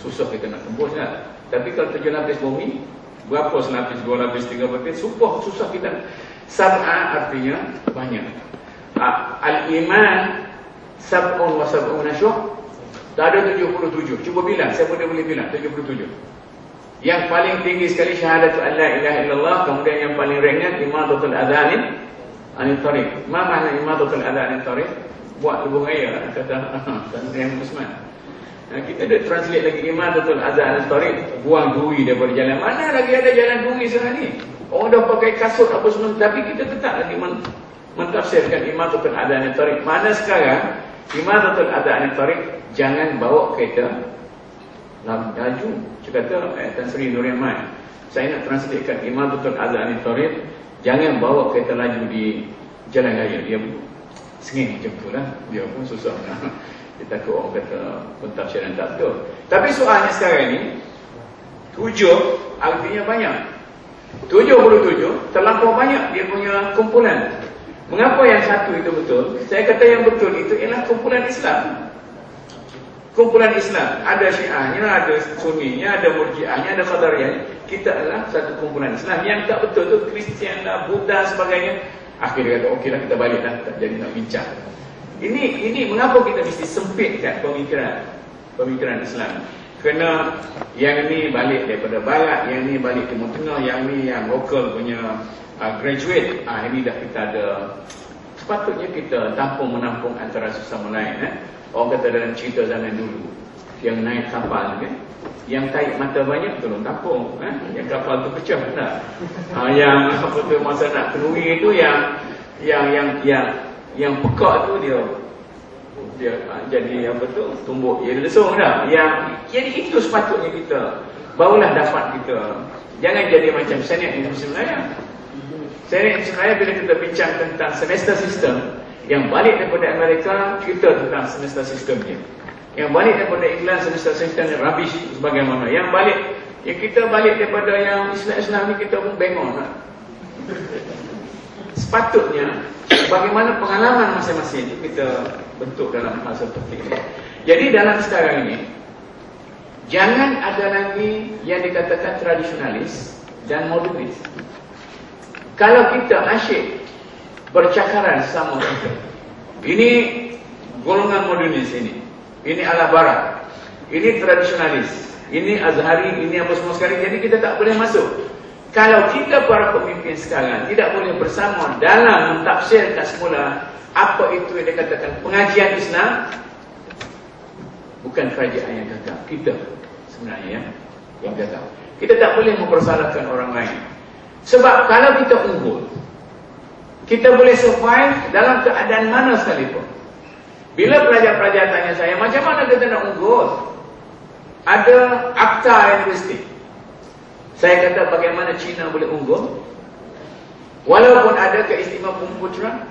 susah kita nak tembus kan? Tapi kalau 7 lapis bumi, berapa selapis, 2 lapis, 3 lapis, susah kita. Sab'a artinya banyak. Al-iman sab'un wa sab'una syuh, tak ada 77. Cuba bilang, siapa dia boleh bilang 77? Yang paling tinggi sekali syahadatu an la ilaha illallah, kemudian yang paling ringan imadatul adhan anil tariq. Apa makna imadatul adhan anil tariq? Buat lubung air, kata yang Usman. Kita dah translate lagi imadatul adhan anil tariq, buang duri daripada jalan. Mana lagi ada jalan duri sekarang ni? Orang dah pakai kasut apa semua, tapi kita tetap lagi mentafsirkan imadatul adhan anil tariq. Mana sekarang imadatul adhan anil tariq, jangan bawa kereta laju. Saya kata Tan Sri Nur Rahman, saya nak translatekan imadatul adhan anil tariq, jangan bawa kereta laju di jalan raya. Dia sengih macam tu lah, dia pun susah lah. Dia takut orang kata pentafsiran tak betul. Tapi soalnya sekarang ni 7 artinya banyak. 77 terlampau banyak dia punya kumpulan. Mengapa yang satu itu betul? Saya kata yang betul itu ialah kumpulan Islam. Kumpulan Islam, ada Syiahnya, ada Sunninya, ada Murji'ahnya, ada Qadariyahnya. Kita adalah satu kumpulan Islam. Yang tak betul tu Kristian lah, Buddha sebagainya. Akhirnya kata okeylah, kita baliklah, tak jadi nak bincang. Ini mengapa kita mesti sempitkan pemikiran Islam? Kerana yang ni balik daripada barat, yang ni balik Timur Tengah, yang ni yang lokal punya graduate. Ini dah kita ada. Sepatutnya kita tampung-menampung antara sesama lain. Orang kata dalam cerita zaman dulu, yang naik kapal kan, yang tarik mata banyak tolong tampung, yang kapal tu pecah tak? Yang apa tu masa nak kenuri itu yang pekak tu dia jadi apa tu tumbuk dia lesung dah. Jadi itu sepatutnya kita barulah dapat kita. Jangan jadi macam Senate di Malaysia. Senate di Malaysia bila kita bincang tentang semester sistem yang balik daripada Amerika, cerita tentang semester sistemnya. Yang balik daripada England semesta-semesta ni rubbish sebagaimana. Yang balik, kita balik daripada yang Islam ni kita pun bengong lah. Sepatutnya bagaimana pengalaman masing-masing itu kita bentuk dalam hal seperti ini. Jadi dalam sekarang ini jangan ada lagi yang dikatakan tradisionalis dan modernis. Kalau kita asyik bercakaran sama kita, ini golongan modernis ini ala barat, ini tradisionalis, ini azhari, ini apa semua sekali, jadi kita tak boleh masuk. Kalau kita para pemimpin sekarang tidak boleh bersama dalam mentafsirkan semula apa itu yang dikatakan pengajian Islam, bukan kerajaan yang gagal, kita sebenarnya yang gagal. Kita tak boleh mempersalahkan orang lain. Sebab kalau kita unggul, kita boleh survive dalam keadaan mana sekalipun. Bila pelajar-pelajar tanya saya, macam mana kita nak unggul? Ada akta universiti. Saya kata bagaimana China boleh unggul? Walaupun ada keistimewaan Putra,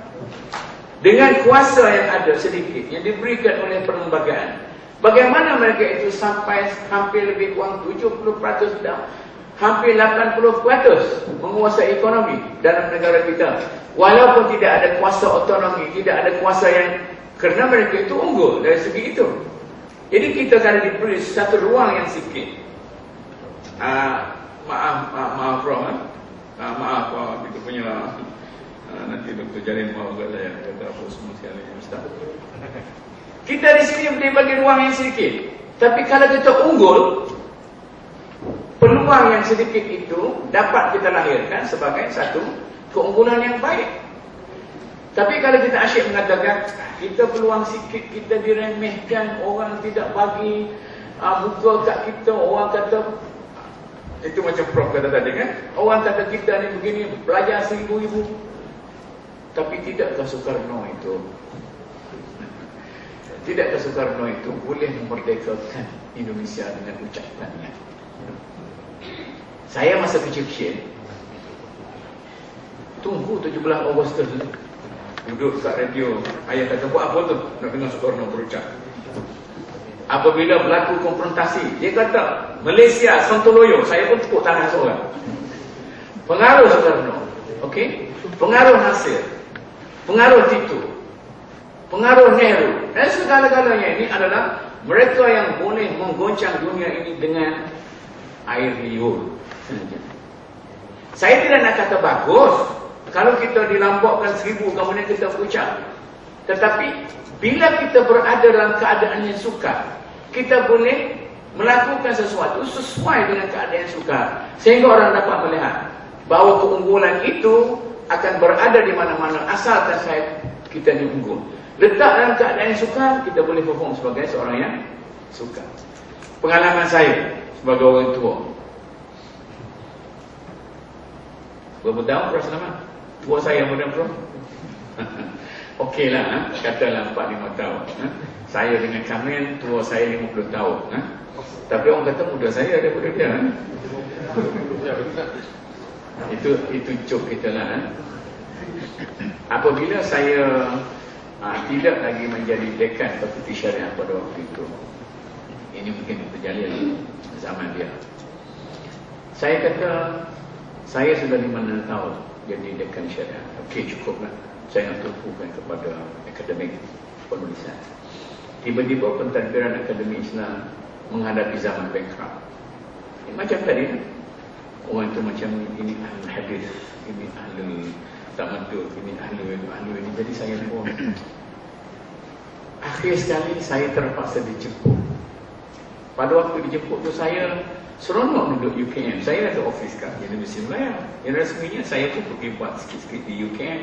dengan kuasa yang ada sedikit, yang diberikan oleh perlembagaan, bagaimana mereka itu sampai hampir lebih kurang 70% dah, hampir 80% menguasai ekonomi dalam negara kita. Walaupun tidak ada kuasa otonomi, tidak ada kuasa yang, kerana mereka itu unggul dari segi itu. Jadi kita kalau diberi satu ruang yang sikit, maaf kita punya nanti Dr. Jalil mahu kat saya kata apa semua sekali Ustaz. Kita di sini boleh bagi ruang yang sedikit, tapi kalau kita unggul, peluang yang sedikit itu dapat kita lahirkan sebagai satu keunggulan yang baik. Tapi kalau kita asyik mengatakan kita peluang sikit, kita diremehkan, orang tidak bagi muka kat kita, orang kata, itu macam Prof kata tadi kan, orang kata kita ni begini, belajar 1000-1000. Tapi tidakkah Soekarno itu, tidakkah Soekarno itu boleh memerdekakan Indonesia dengan ucapannya? Saya masa kecil-kecil tunggu 17 Ogostus duduk kat radio, ayah kata buat apa tu? Nak dengar Soekarno berucap. Apabila berlaku konfrontasi, dia kata Malaysia, Sontoloyo, saya pun tepuk tangan seorang. Pengaruh Soekarno, okey, pengaruh Nasir, pengaruh Tito, pengaruh Nehru, dan segala-galanya ini adalah mereka yang boleh menggoncang dunia ini dengan air liur. Saya tidak nak kata bagus kalau kita dilampaukan 1000 kemudian kita ucap. Tetapi bila kita berada dalam keadaan yang sukar, kita boleh melakukan sesuatu sesuai dengan keadaan yang sukar, sehingga orang dapat melihat bahawa keunggulan itu akan berada di mana-mana asalkan kita ni unggul. Letak dalam keadaan yang sukar, kita boleh perform sebagai seorang yang sukar. Pengalaman saya sebagai orang tua, berapa tahun Prof Selamat? Tua saya muda Prof? Okeylah, katalah 4-5 tahun. Saya dengan Kamil, tua saya 50 tahun. Tapi orang kata muda saya daripada dia. Itu joke kita lah. Apabila saya tidak lagi menjadi dekan fakulti syariah pada waktu itu, ini mungkin terjalin zaman dia, saya kata saya sudah 5 tahun jadi dekan syariah. Okey, cukuplah. Saya nak tumpukan kepada akademik penulisan. Tiba-tiba pentadbiran akademik Islam menghadapi zaman bankrupt. Macam tadi, orang itu macam ini ahli hadis, ini ahli tamadud, ini ahli ini. Jadi saya pun akhir sekali saya terpaksa dijemput. Pada waktu dijemput tu saya seronok duduk UKM. Saya ada office kat Universiti Melayu. Yang rasminya saya pun pergi buat sikit-sikit di UKM.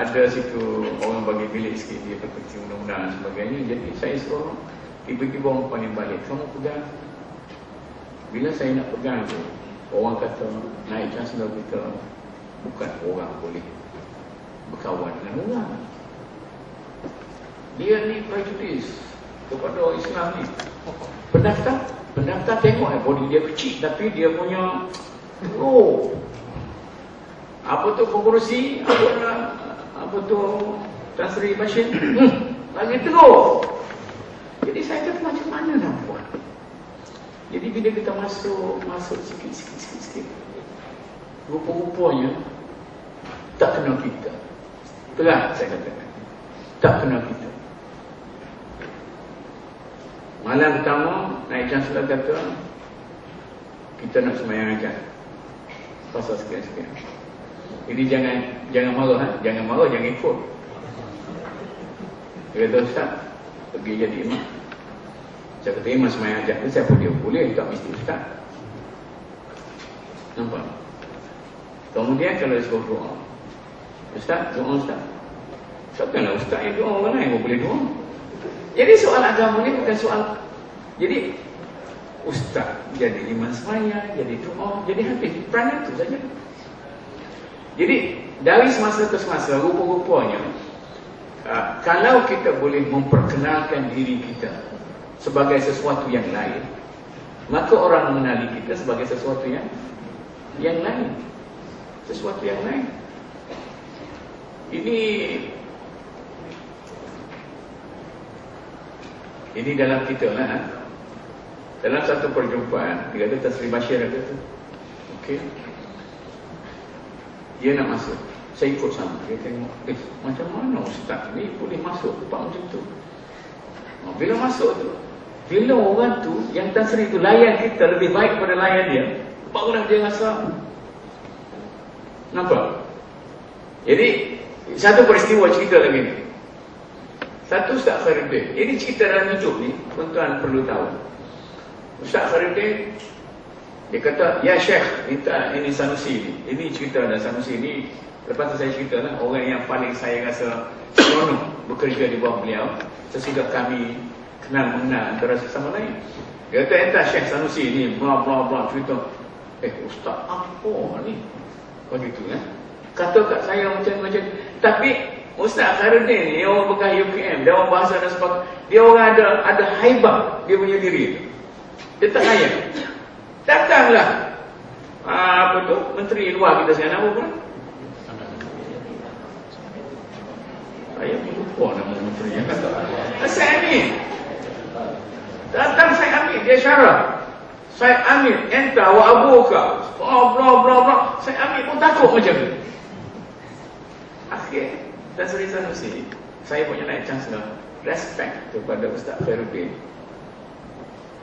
Ada situ orang bagi bilik sikit, dia pergi undang-undang dan sebagainya. Jadi saya seronok. Tiba-tiba orang panggil balik, kamu pegang. Bila saya nak pegang tu, orang kata naik chancellor kita bukan orang boleh berkawan dengan orang. Dia ni prejudis kepada orang Islam ni. Pendaftar tengok body dia kecil, tapi dia punya apa tu pengurusi, apa tu Tan Sri Bashir, lagi teruk. Jadi saya kata macam mana nak buat? Jadi bila kita masuk sikit, rupa-rupanya tak kena kita. Terang saya katakan, tak kena kita. Malam pertama naik chancellor kata kita nak sembahyang ajar pasal sekian-sekian. Jadi jangan marah, jangan ikut. Dia kata, Ustaz, pergi jadi imam. Saya kata, imam sembahyang ajar tu siapa dia boleh, tak mesti Ustaz. Nampak? Kemudian kalau suruh doa, Ustaz, doa Ustaz. Takkanlah Ustaz yang doa, orang lain pun boleh doa. Jadi soal agama ni bukan soal. Jadi Ustaz jadi imam sembahyang, jadi doa, jadi habis. Peranan itu saja. Jadi dari semasa ke semasa, rupa-rupanya kalau kita boleh memperkenalkan diri kita sebagai sesuatu yang lain, maka orang mengenali kita sebagai sesuatu yang lain. Sesuatu yang lain. Ini dalam kita lah. Dalam satu perjumpaan, dia kata Taslim Bashir kata tu, okey, dia nak masuk, saya ikut sama. Dia tengok, macam mana Ustaz ni boleh masuk tempat macam tu. Bila masuk tu, bila orang tu yang Tan Sri tu layan kita lebih baik pada layan dia, barulah dia rasa. Nampak? Jadi satu peristiwa cerita lagi ni. Satu Ustaz Khairuddin. Ini cerita dalam hidup ni, tuan-tuan perlu tahu. Ustaz Khairuddin, dia kata, ya Syekh, ini Sanusi ni. Ini cerita dalam Sanusi ni. Lepas tu saya cerita lah, orang yang paling saya rasa seronok bekerja di bawah beliau sesudah kami mengenal antara sesama lain. Dia kata, entah Syekh Sanusi ni, bla cerita. Ustaz apa ni? Begitu kan? Kata kat saya macam-macam. Tapi Ustaz Khairuddin ni, orang bekas UKM, dia orang bahasa dan sebagainya. Dia orang ada haibah dia punya diri tu. Dia tak layan. Datanglah menteri luar kita sekarang, nama pun saya lupa nama menteri yang kata saya ambil. Datang saya ambil, dia syarah. Saya ambil, enta wa abuka, bla. Saya ambil pun takut macam tu. Akhir, dan Seri Sanusi, saya punya naik chancellor, respect kepada Ustaz Khairuddin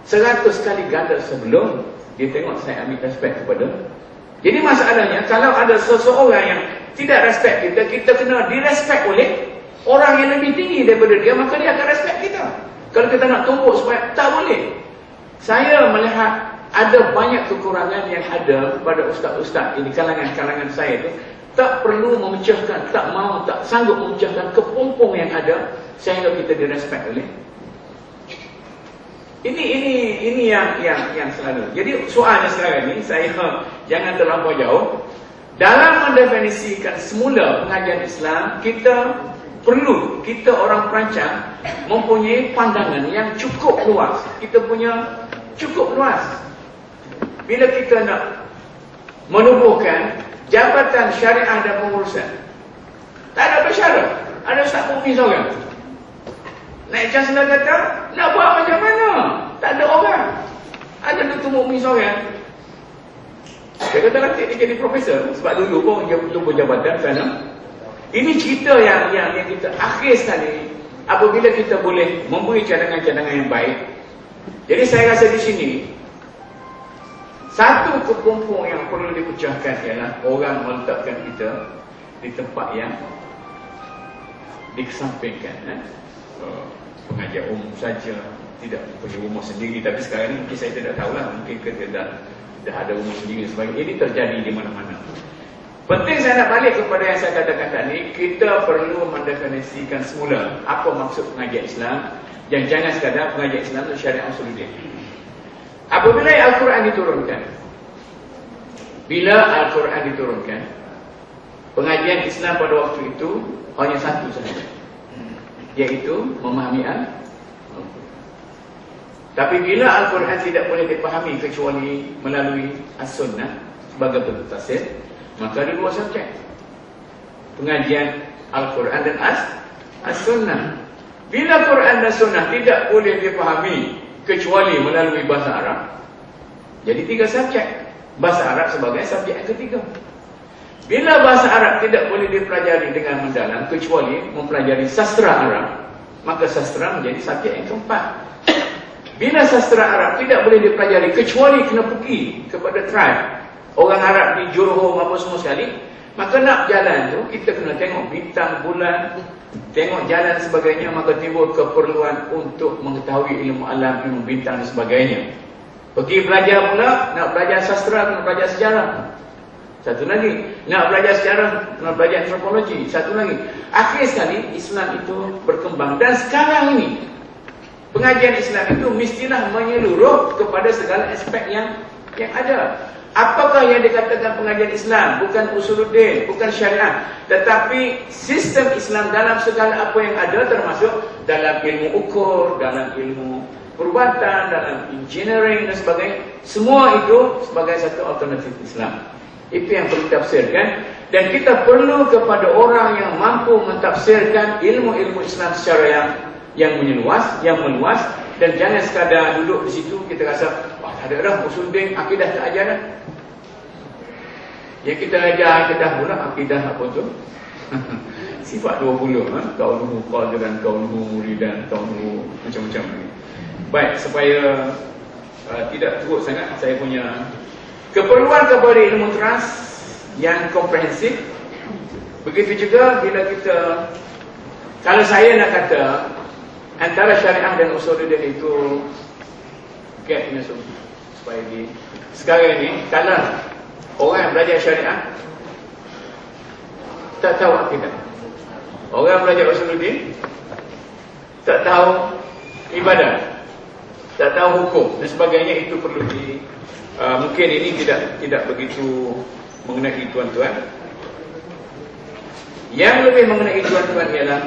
100 kali ganda sebelum dia tengok saya ambil respect kepada. Jadi masalahnya, kalau ada seseorang yang tidak respect kita, kita kena direspect oleh orang yang lebih tinggi daripada dia, maka dia akan respect kita. Kalau kita nak tumbuk supaya, tak boleh. Saya melihat ada banyak kekurangan yang ada pada ustaz-ustaz ini, kalangan-kalangan saya itu tak perlu memecahkan, tak sanggup memecahkan kepompong yang ada sehingga kita direspect oleh. Ini yang selalu. Jadi soalnya sekarang ni, saya jangan terlampau jauh. Dalam mendefinisikan semula pengajian Islam, kita orang perancang mempunyai pandangan yang cukup luas. Kita punya cukup luas. Bila kita nak menubuhkan Jabatan Syariah dan Pengurusan, tak ada bersyarat. Ada Ustaz Mukmin seorang naik chancellor kata, nak buat macam mana? Tak ada orang. Ada Dr. Mukmin seorang, dia kata nanti dia jadi profesor. Sebab dulu pun dia tunggu jabatan sana. Ini cerita yang kita akhir sekali apabila kita boleh memberi cadangan-cadangan yang baik. Jadi saya rasa di sini satu kepompong yang perlu dipecahkan ialah orang meletakkan kita di tempat yang dikesampingkan. Pengajian umum saja, tidak pergi rumah sendiri. Tapi sekarang ni mungkin saya tidak tahulah, mungkin kita dah ada rumah sendiri sebagainya. Ini terjadi di mana-mana. Penting saya nak balik kepada yang saya katakan tadi, kita perlu mendefinisikan semula apa maksud pengajian Islam, yang jangan sekadar pengajian Islam itu syariah usuluddin. Apabila Al-Quran diturunkan, bila Al-Quran diturunkan, pengajian Islam pada waktu itu hanya satu sahaja, iaitu memahami Al-Quran. Tapi bila Al-Quran tidak boleh dipahami kecuali melalui As-Sunnah sebagai bentuk tafsir, maka ada dua subjek, pengajian Al-Quran dan As-Sunnah. Bila Quran dan Sunnah tidak boleh dipahami kecuali melalui bahasa Arab, jadi 3 subjek. Bahasa Arab sebagai subjek yang ketiga. Bila bahasa Arab tidak boleh dipelajari dengan mendalam kecuali mempelajari sastra Arab, maka sastra menjadi subjek yang keempat. Bila sastra Arab tidak boleh dipelajari kecuali kena pergi kepada tribe orang Arab di Johor apa semua sekali, maka nak jalan tu kita kena tengok bintang, bulan, tengok jalan sebagainya, maka timbul keperluan untuk mengetahui ilmu alam, ilmu bintang dan sebagainya. Pergi belajar pula, nak belajar sastra, kena belajar sejarah. Satu lagi, nak belajar sejarah, kena belajar antropologi. Satu lagi, akhir sekali Islam itu berkembang. Dan sekarang ini pengajian Islam itu mestilah menyeluruh kepada segala aspek yang ada. Apakah yang dikatakan pengajian Islam? Bukan usuluddin, bukan syariat, tetapi sistem Islam dalam segala apa yang ada, termasuk dalam ilmu ukur, dalam ilmu perubatan, dalam engineering dan sebagainya. Semua itu sebagai satu alternatif Islam. Itu yang perlu ditafsirkan. Dan kita perlu kepada orang yang mampu mentafsirkan ilmu-ilmu Islam secara yang meluas. Dan jangan sekadar duduk di situ kita rasa, wah tak ada dah usuluddin, akidah tak ajar dah. Yang kita ajar akidah pula, akidah apa tu? Sifat 20, kaunuhu qadiran, kaunuhu muridan, kaunuhu macam-macam ni. Baik, supaya tidak teruk sangat saya punya keperluan kepada ilmu trans yang komprehensif. Begitu juga bila kita, kalau saya nak kata antara syariah dan usuluddin itu gapnya supaya di sekarang ini, kalau orang belajar syariah tak tahu akidah, orang belajar usuluddin tak tahu ibadah, tak tahu hukum dan sebagainya, itu perlu mungkin ini tidak begitu mengenai tuan-tuan. Yang lebih mengenai tuan-tuan ialah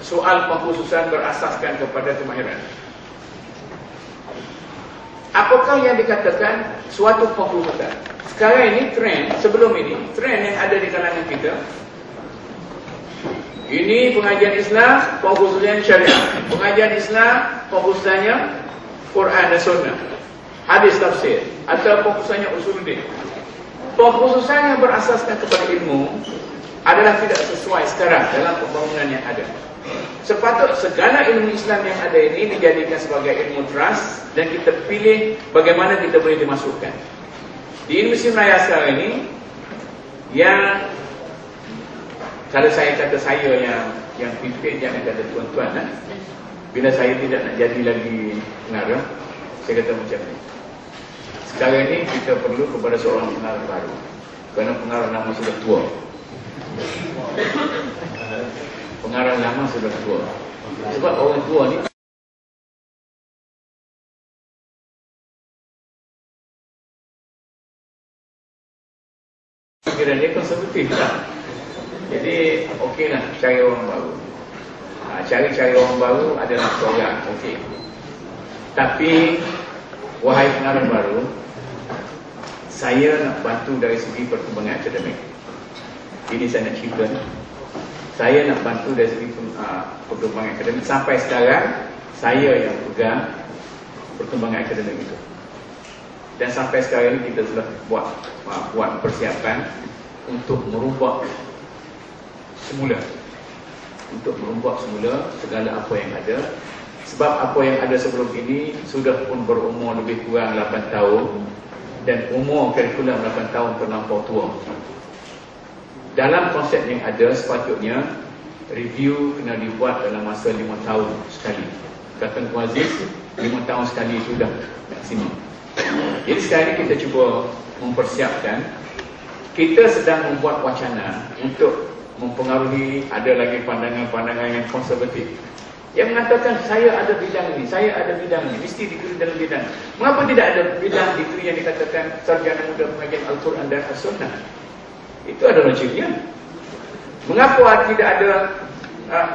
soal pengkhususan berasaskan kepada kemahiran. Apakah yang dikatakan suatu pengkhususan? Sekarang ini trend, sebelum ini trend yang ada di kalangan kita, ini pengajian Islam, pengkhususan syariah. Pengajian Islam, pengkhususannya Quran dan Sunnah, hadis tafsir, atau pengkhususannya usuluddin. Pengkhususan yang berasaskan kepada ilmu adalah tidak sesuai sekarang dalam pembangunan yang ada. Sepatut segala ilmu Islam yang ada ini dijadikan sebagai ilmu trust, dan kita pilih bagaimana kita boleh dimasukkan. Di Universiti Melayu sekarang ini, yang kalau saya kata saya yang pimpin, jangan kata tuan-tuan, bila saya tidak nak jadi lagi pengarah, saya kata macam ni. Sekarang ini kita perlu kepada seorang pengarah baru, kerana pengarah lama sudah tua. Pengarah lama sudah tua. Sebab orang tua ni pikiran dia konservatif lah. Jadi okeylah cari orang baru. Cari orang baru adalah seorang okey. Tapi wahai pengarah baru, saya nak bantu dari segi perkembangan akademik. Ini saya nak cerita. Saya nak bantu dari segi perkembangan akademik. Sampai sekarang saya yang pegang perkembangan akademik itu. Dan sampai sekarang ini kita telah buat persiapan untuk merubah semula, segala apa yang ada. Sebab apa yang ada sebelum ini sudah pun berumur lebih kurang 8 tahun, dan umur kurikulum 8 tahun terlampau tua. Dalam konsep yang ada, sepatutnya review kena dibuat dalam masa 5 tahun sekali. Kata Tuan Aziz, 5 tahun sekali sudah maksimum. Jadi sekarang ini kita cuba mempersiapkan. Kita sedang membuat wacana untuk mempengaruhi, ada lagi pandangan-pandangan yang konservatif yang mengatakan saya ada bidang ini, saya ada bidang ini, mesti degree dalam bidang. Mengapa tidak ada bidang degree yang dikatakan sarjana muda pengajian Al-Quran dan As-Sunnah? Itu adalah logiknya. Mengapa tidak ada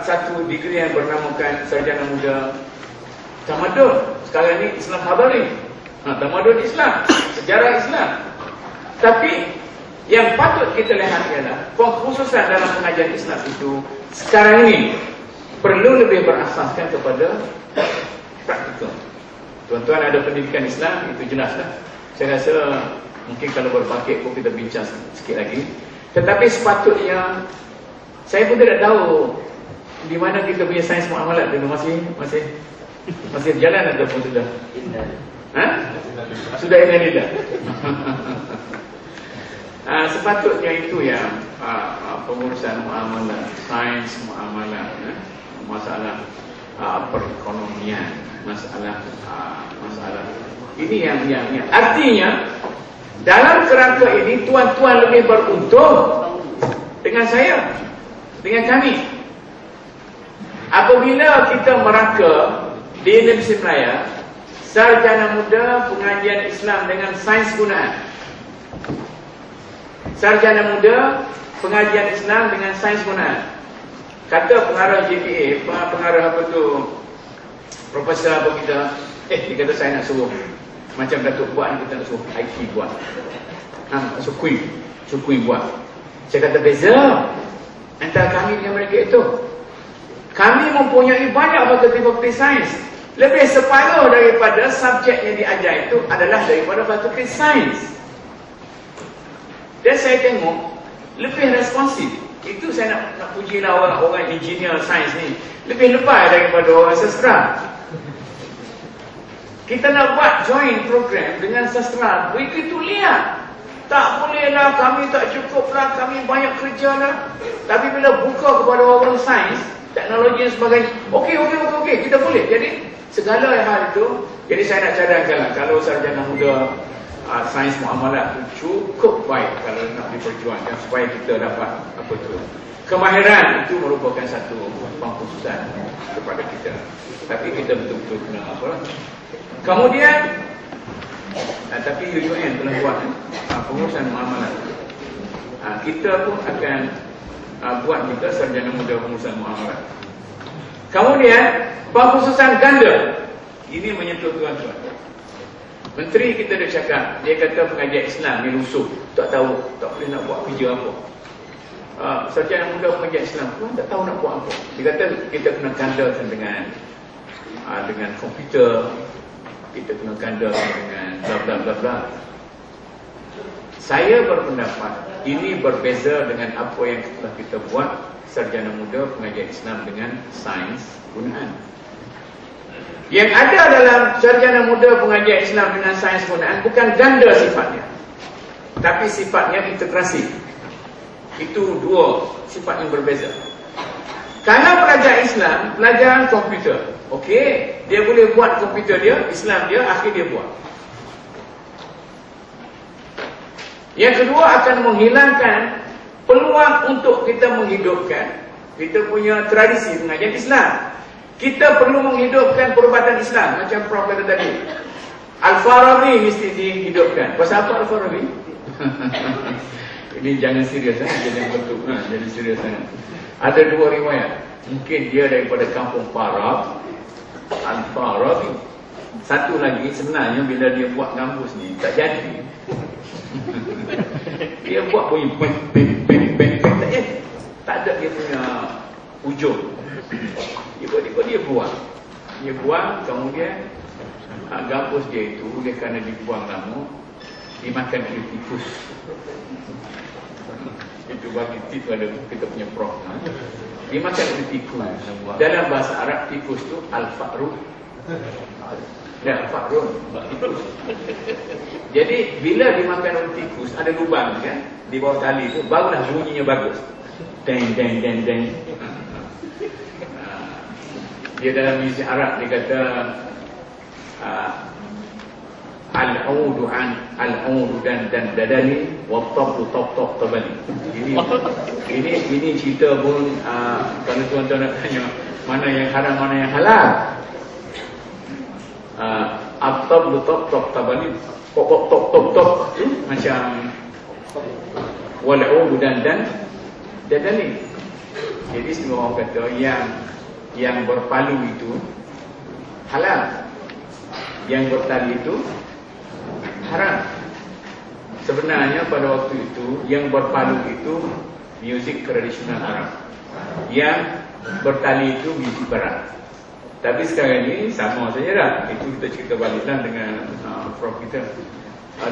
satu degree yang bernamakan sarjana muda tamadun? Sekarang ini Islam Habari, tamadun Islam, sejarah Islam. Tapi yang patut kita lihat ialah pengkhususan dalam pengajian Islam itu sekarang ini perlu lebih berasaskan kepada praktikal. Tuan-tuan ada pendidikan Islam, itu jelaslah. Saya rasa mungkin kalau berpaket pun kita bincang sikit lagi. Tetapi sepatutnya, saya pun tidak tahu di mana kita punya sains muamalat dulu. Masih berjalan ataupun sudah? Sudah indah. Sepatutnya itu yang pengurusan muamalah, sains muamalah, masalah perekonomian, masalah ini yang artinya dalam kerangka ini tuan-tuan lebih beruntung dengan saya, dengan kami. Apabila kita merangka di Negeri Melaya sarjana muda pengajian Islam dengan sains gunaan, sarjana muda pengajian Islam dengan sains gunaan. Kata pengarah JPA, pengarah apa tu, profesor apa kita, dia kata saya nak suruh macam Datuk buat, kita nak suruh IT buat, Sukui buat. Saya kata beza antara kami dengan mereka itu. Kami mempunyai banyak fakulti sains. Lebih separuh daripada subjek yang diajar itu adalah daripada fakulti sains. Dan saya tengok lebih responsif. Itu saya nak pujilah orang engineer sains ni. Lebih lebay daripada orang sastra. Kita nak buat joint program dengan sastra, begitu lihat. Tak bolehlah, kami tak cukup lah, kami banyak kerja lah. Tapi bila buka kepada orang sains, teknologi dan sebagainya, okey, kita boleh. Jadi segala hal itu, jadi saya nak cadangkanlah, kalau sarjana muda sains muamalat itu cukup baik kalau nak diperjuangkan supaya kita dapat apa tu, kemahiran itu merupakan satu pengkhususan kepada kita. Tapi kita betul-betul kena apa. Kemudian tapi UUN telah buat pengurusan muamalat. Kita pun akan buat kita sarjana muda pengurusan muamalat. Kemudian pengkhususan ganda. Ini menyentuh tuan-tuan. Menteri kita dah cakap, dia kata pengajian Islam ni lusuh, tak tahu, tak boleh nak buat kerja apa. Sarjana muda pengajian Islam pun tak tahu nak buat apa. Dia kata kita kena gandakan dengan komputer, kita kena gandakan dengan bla bla bla bla. Saya berpendapat ini berbeza dengan apa yang telah kita buat sarjana muda pengajian Islam dengan sains gunaan. Yang ada dalam sarjana muda pengajian Islam dengan sains gunaan bukan ganda sifatnya, tapi sifatnya integrasi. Itu dua sifat yang berbeza. Kalau pelajar Islam, pelajaran komputer, okey, dia boleh buat komputer dia, Islam dia, akhir dia buat. Yang kedua akan menghilangkan peluang untuk kita menghidupkan kita punya tradisi pengajian Islam. Kita perlu menghidupkan perubatan Islam macam Prof kata tadi. Al-Farabi mesti dihidupkan. Pasal apa Al-Farabi? Ini jangan serius, jangan betul, jadi serius sangat. Ada dua riwayat. Mungkin dia daripada kampung Parab, Al-Farabi. Satu lagi sebenarnya bila dia buat kampus ni tak jadi. Dia buat bunyi beng tak ada dia punya ujung. Tiba-tiba dia buang, kemudian kampus dia itu oleh kerana dibuang lama dimakan oleh tikus. Itu bagi tips pada kita punya prof. Dimakan oleh tikus. Dalam bahasa Arab tikus tu al-fa'run. Ya, al-fa'run, tikus. Jadi bila dimakan oleh tikus ada lubang kan di bawah tali tu, barulah bunyinya bagus. Deng deng deng deng. Dia dalam muzik Arab dia kata al-audu dan dadani wa tabtu tab tabani. Ini cerita pun kalau tuan-tuan nak tanya mana yang haram mana yang halal. At-tabtu tab tabani tok macam wal-audu dan dadani. Jadi semua orang kata yang berpalu itu halal, yang bertali itu haram. Sebenarnya pada waktu itu yang berpalu itu muzik tradisional Arab, yang bertali itu biji berat. Tapi sekarang ini sama saja dah. Itu kita cerita baliklah dengan Prof kita.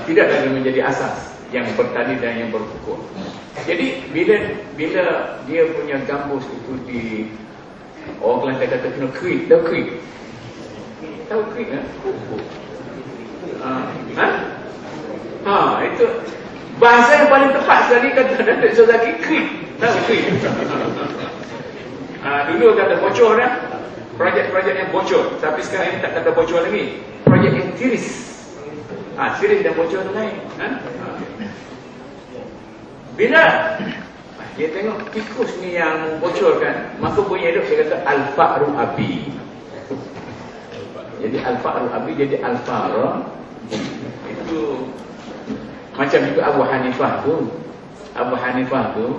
Tidak lagi menjadi asas yang bertali dan yang berpukul. Jadi bila dia punya gambus itu di orang Kelantan kata kena krik, dah krik. Tahu krik kan? Itu bahasa yang paling tepat sekali kata Datuk Sozaki, krik. Tahu krik. Dulu kata bocor dah. Projek-projek yang bocor. Tapi sekarang ini tak kata bocor lagi. Projek yang tiris. Tiris dan bocor tu lain. Bila dia tengok tikus ni yang bocorkan, maka bunyi hidup dia kata al-fa'ru abi. Jadi al-fa'ru abi jadi al-fa'ra. Itu macam itu Abu Hanifah tu. Abu Hanifah tu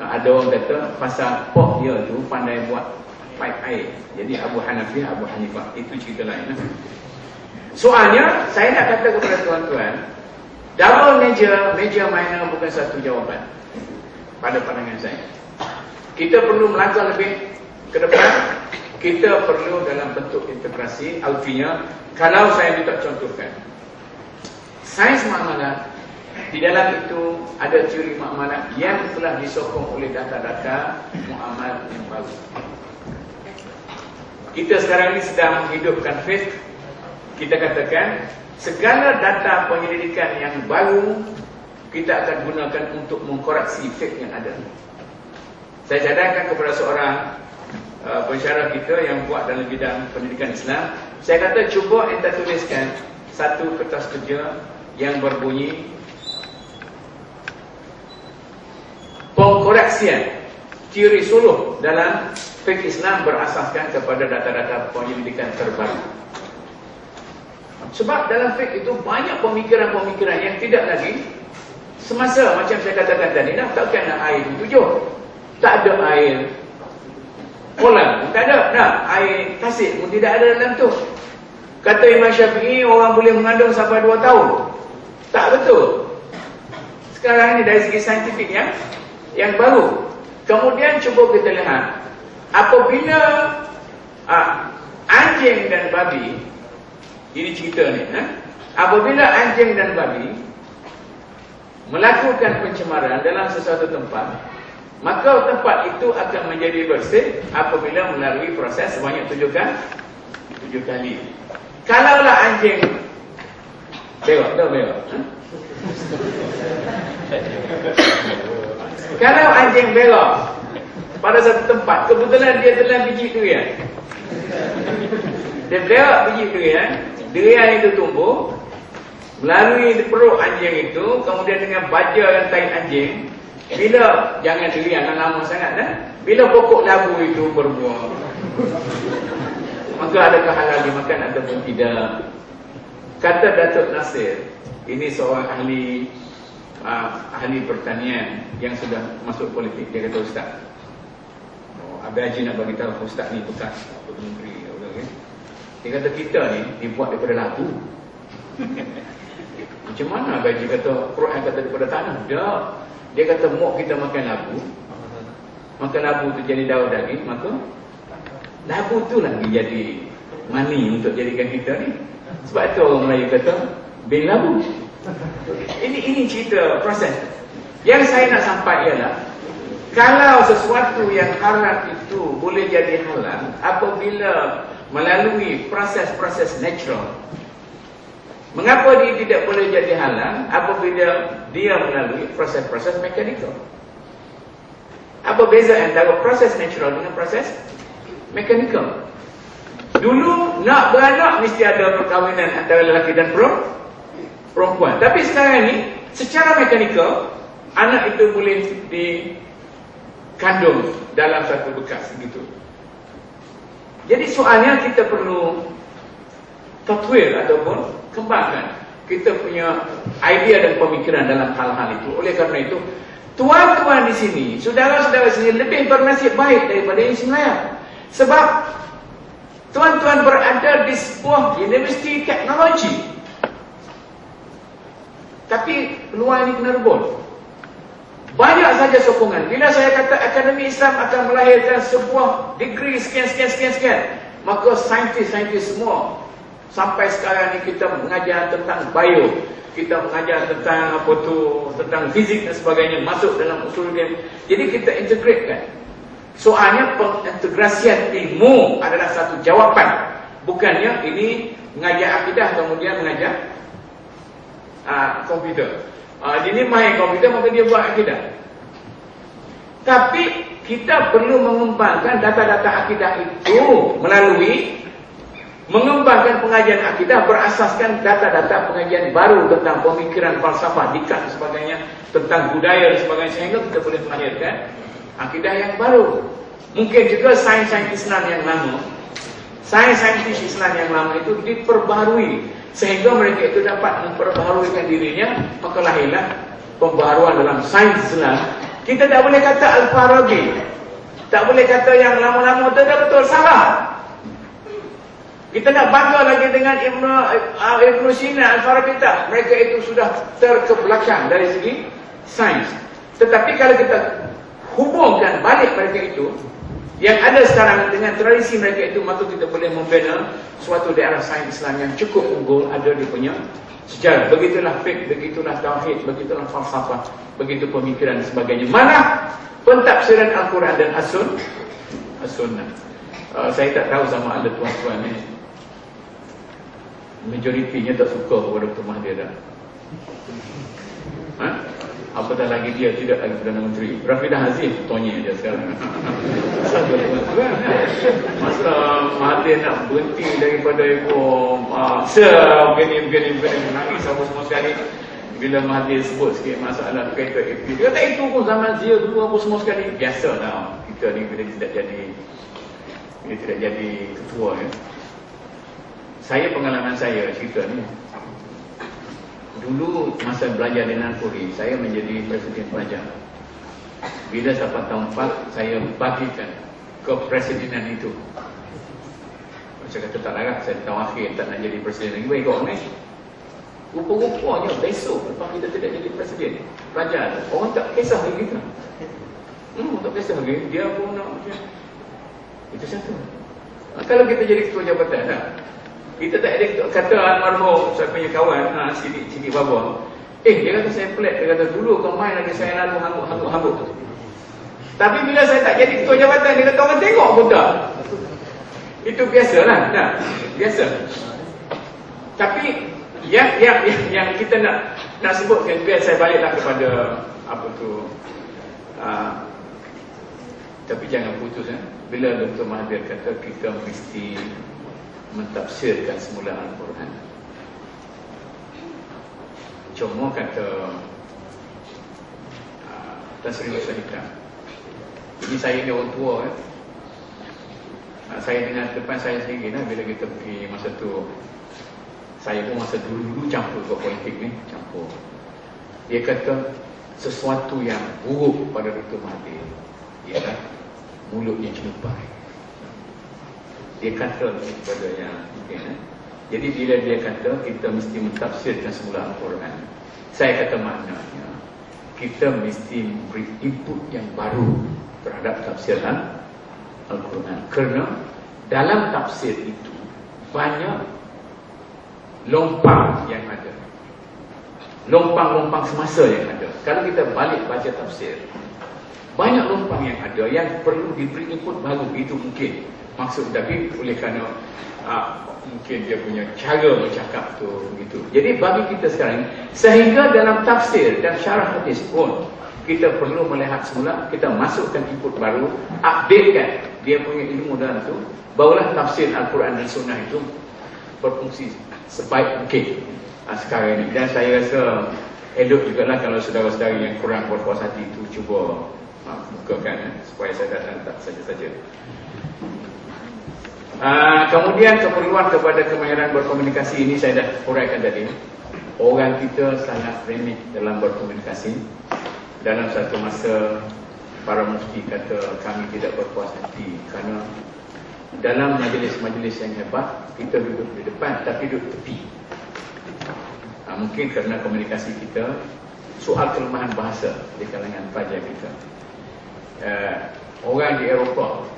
ada orang kata pasal pok dia tu pandai buat pipe air. Jadi Abu Hanifah itu cerita lain. Soalnya saya nak kata kepada tuan-tuan, double major minor bukan satu jawapan pada pandangan saya. Kita perlu melangkah lebih ke depan. Kita perlu dalam bentuk integrasi. Artinya, kalau saya minta contohkan, sains muamalat, di dalam itu ada teori muamalat yang telah disokong oleh data-data muamalat yang baru. Kita sekarang ini sedang menghidupkan fiqh. Kita katakan segala data penyelidikan yang baru kita akan gunakan untuk mengkoreksi fiqh yang ada. Saya cadangkan kepada seorang pensyarah kita yang buat dalam bidang pendidikan Islam. Saya kata cuba anda tuliskan satu kertas kerja yang berbunyi pengkoreksian teori suluh dalam fiqh Islam berasaskan kepada data-data penyelidikan terbaru. Sebab dalam fiqh itu banyak pemikiran-pemikiran yang tidak lagi semasa. Macam saya katakan tadi, takkan air tujuh, tak ada air kolam, tak ada. Air tasik pun tidak ada dalam tu. Kata Imam Syafi'i, orang boleh mengandung sampai 2 tahun. Tak betul. Sekarang ini dari segi saintifik yang baru. Kemudian cuba kita lihat, apabila anjing dan babi, ini cerita ni, apabila anjing dan babi melakukan pencemaran dalam sesuatu tempat, maka tempat itu akan menjadi bersih apabila melalui proses sebanyak 7 kali. Kalaulah anjing bewak. Kalau anjing belok pada satu tempat, kebetulan dia telan biji durian. Dia belok biji durian itu tumbuh melalui perut anjing itu, kemudian dengan baja yang tahi anjing. Bila jangan durian lama sangat bila pokok labu itu berbuah, maka adakah halal dimakan ataupun tidak? Kata Datuk Nasir, ini seorang ahli pertanian yang sudah masuk politik. Dia kata, Ustaz, Abang Haji nak bagi tahu Ustaz ni bekas menteri. Dia kata kita ni dibuat daripada labu. Macam mana Abang Haji kata Quran kata daripada tanah? Tak. Dia kata mok kita makan labu, tu jadi daun daging, maka labu tu lagi jadi mani untuk jadikan kita ni. Sebab itu orang Melayu kata bin labu. Ini cerita proses. Yang saya nak sampai ialah, kalau sesuatu yang haram itu boleh jadi halal apabila melalui proses-proses natural, mengapa dia tidak boleh jadi halal apabila dia melalui proses-proses mekanikal? Apa beza antara proses natural dengan proses mekanikal? Dulu nak beranak mesti ada perkahwinan antara lelaki dan perempuan. Tapi sekarang ni secara mekanikal anak itu boleh dikandung dalam satu bekas gitu. Jadi soalnya kita perlu tatwir ataupun kembangkan kita punya idea dan pemikiran dalam hal-hal itu. Oleh kerana itu, tuan-tuan di sini, saudara-saudara sini lebih bernasib baik daripada yang Melayu. Sebab tuan-tuan berada di sebuah universiti teknologi. Tapi peluang ini kena rebut. Banyak saja sokongan. Bila saya kata Akademi Islam akan melahirkan sebuah degree sekian, maka saintis-saintis semua, sampai sekarang ni kita mengajar tentang bio, kita mengajar tentang tentang fizik dan sebagainya, masuk dalam usul game. Jadi kita integratekan. Soalnya pengintegrasian ilmu adalah satu jawapan. Bukannya ini mengajar akidah kemudian mengajar komputer. Ini main komputer maka dia buat akidah. Tapi kita perlu mengembangkan data-data akidah itu melalui mengembangkan pengajian akidah berasaskan data-data pengajian baru tentang pemikiran falsafah, dikat dan sebagainya, tentang budaya dan sebagainya, sehingga kita boleh melahirkan akidah yang baru. Mungkin juga sains-saintis Islam yang lama, sains-saintis Islam yang lama itu diperbaharui sehingga mereka itu dapat memperbaharuikan dirinya, maka lahirlah pembaharuan dalam sains Islam. Kita tak boleh kata Al-Farabi, tak boleh kata yang lama-lama itu dah betul, salah. Kita nak bangga lagi dengan Ibn Sina, Al-Farabi tak. Mereka itu sudah terkebelakang dari segi sains. Tetapi kalau kita hubungkan balik mereka itu, yang ada sekarang dengan tradisi mereka itu, maka kita boleh membina suatu daerah sains Islam yang cukup unggul, ada di punya sejarah. Begitulah fiqh, begitulah tauhid, begitulah falsafah, begitu pemikiran dan sebagainya. Mana pentafsiran Al-Quran dan As-Sunnah. Saya tak tahu sama ada tuan-tuan ni, majoritinya tak suka kepada Dr. Mahathir dah. Apatah lagi dia tidak lagi Perdana Menteri. Rafidah Hazim tanya dia sekarang. Masa Mahathir nak berhenti daripada begini menangis semua sekali. Bila Mahathir sebut sikit masalah kereta AP, dia kata itu pun zaman Zia dulu apa semua sekali. Biasa lah kita ni bila tidak jadi ketua ya. Pengalaman saya cerita ni. Dulu masa belajar di Nanpuri, saya menjadi presiden pelajar. Bila sampai tahun 4, saya bagikan kepresidenan itu. Saya kata tak larat, saya tawakhir tak nak jadi presiden lagi. Baik kau ni. Rupa-rupanya besok lepas kita tidak jadi presiden, pelajar orang tak kisah lagi kita. Tak kisah lagi, dia pun nak macam itu satu. Kalau kita jadi ketua jabatan tak? Kita tak ada kata almarhum saya punya kawan Sidi Baba. Dia kata saya pelik. Dia kata dulu kau main lagi saya lalu hambuk. Tapi bila saya tak jadi ketua jabatan, dia kata orang tengok pun tak. Itu biasalah. Biasa. Tapi yang kita nak sebutkan, biar saya baliklah kepada tapi jangan putus bila Dr. Mahathir kata kita mesti mentafsirkan semula Al-Quran. Cuma kata Tasrif Syahidam. Ini saya ni orang tua saya dengan depan saya sendiri bila kita pergi masa tu. Saya pun masa dulu campur ke politik ni, campur. Dia kata sesuatu yang buruk pada Dr. Mahathir ialah mulutnya celupai. Dia kata kepada yang mungkin Jadi bila dia kata kita mesti mentafsirkan semula Al-Quran, saya kata maknanya kita mesti beri input yang baru terhadap tafsiran Al-Quran. Kerana dalam tafsir itu banyak lompang yang ada, lompang-lompang semasa yang ada. Kalau kita balik baca tafsir, banyak lompang yang ada yang perlu diberi input baru. Itu mungkin maksud David oleh kerana mungkin dia punya cara bercakap tu begitu. Jadi bagi kita sekarang, sehingga dalam tafsir dan syarah hadis pun kita perlu melihat semula, kita masukkan input baru, updatekan dia punya ilmu dalam tu, barulah tafsir Al-Quran dan Sunnah itu berfungsi sebaik mungkin sekarang ini. Dan saya rasa elok jugalah kalau saudara-saudara yang kurang berpuas hati itu cuba bukakan supaya saya datang tak saja-saja. Kemudian keperluan kepada kemahiran berkomunikasi ini saya dah uraikan tadi. Orang kita sangat remeh dalam berkomunikasi. Dalam satu masa para mufti kata kami tidak berpuas hati kerana dalam majlis-majlis yang hebat kita duduk di depan tapi duduk tepi. Mungkin kerana komunikasi kita soal kelemahan bahasa di kalangan pelajar kita. Orang di Eropah,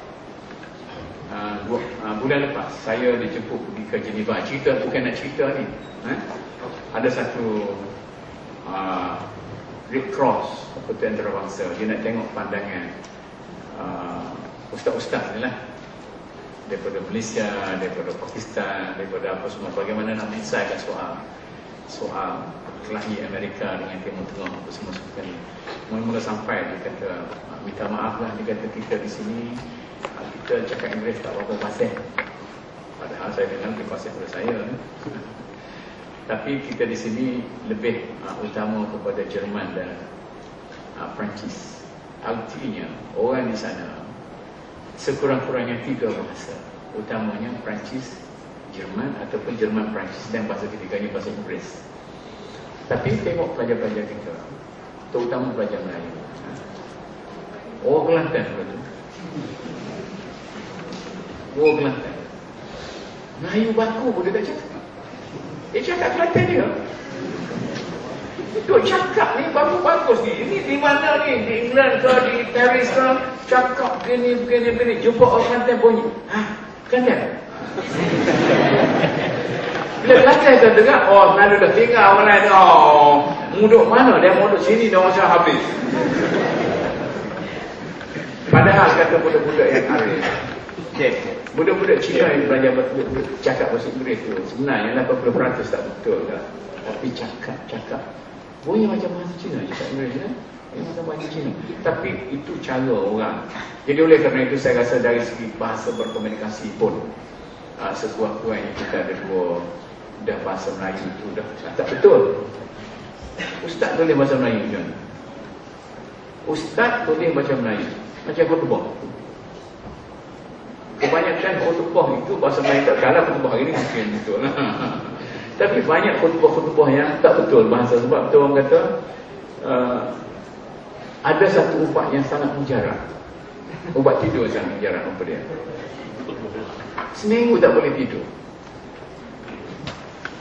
bulan lepas saya dijemput pergi ke Geneva. Cerita bukan nak cerita ni, ada satu Red Cross Persatuan Antarabangsa, dia nak tengok pandangan ustaz-ustaz ni lah, daripada Malaysia, daripada Pakistan, daripada apa semua, bagaimana nak menyelesaikan soal kelahi Amerika dengan Timur Tengah apa semua sekali. Mula-mula sampai dia kata, minta maaf lah, dia kata kita di sini kita cakap Inggeris tak berapa pasal. Padahal saya kenal dia pasal pada saya. Tapi kita di sini lebih utama kepada Jerman dan Perancis. Artinya orang di sana sekurang-kurangnya 3 bahasa, utamanya Perancis, Jerman ataupun Jerman Perancis, dan bahasa ketiganya bahasa Inggeris. Tapi tengok pelajar-pelajar kita, terutama pelajar Melayu, orang Kelantan pula tu, orang Kelantan Melayu baku pun dia tak cakap. Dia cakap Kelantan dia. Duk cakap ni bagus-bagus ni. Ini di mana ni? Di England ke, di Paris ke? Cakap begini. Jumpa orang Kelantan bunyi. Kelantan? Bila Kelantan tu dengar, mana dah tinggal orang lain. Muduk mana? Dia muduk sini dah macam habis. Padahal kata budak-budak yang arif, budak-budak Cina yang belajar cakap bahasa Inggeris tu sebenarnya 80% tak betul tak? Tapi cakap bunyi macam bahasa Cina, cakap Inggeris kan? Macam bahasa Cina. Tapi itu cara orang. Jadi oleh kerana itu saya rasa dari segi bahasa berkomunikasi pun sekurang-kurangnya kita ada dah bahasa Melayu itu dah tak betul. Ustaz boleh bahasa Melayu kan? Ustaz boleh baca Melayu macam khutbah. Kebanyakan khutbah itu bahasa Melayu tak kalah khutbah hari ni mungkin betul. Tapi banyak khutbah-khutbah yang tak betul bahasa. Sebab tu orang kata ada satu ubat yang sangat mujarab. Ubat tidur sangat mujarab apa dia? Seminggu tak boleh tidur.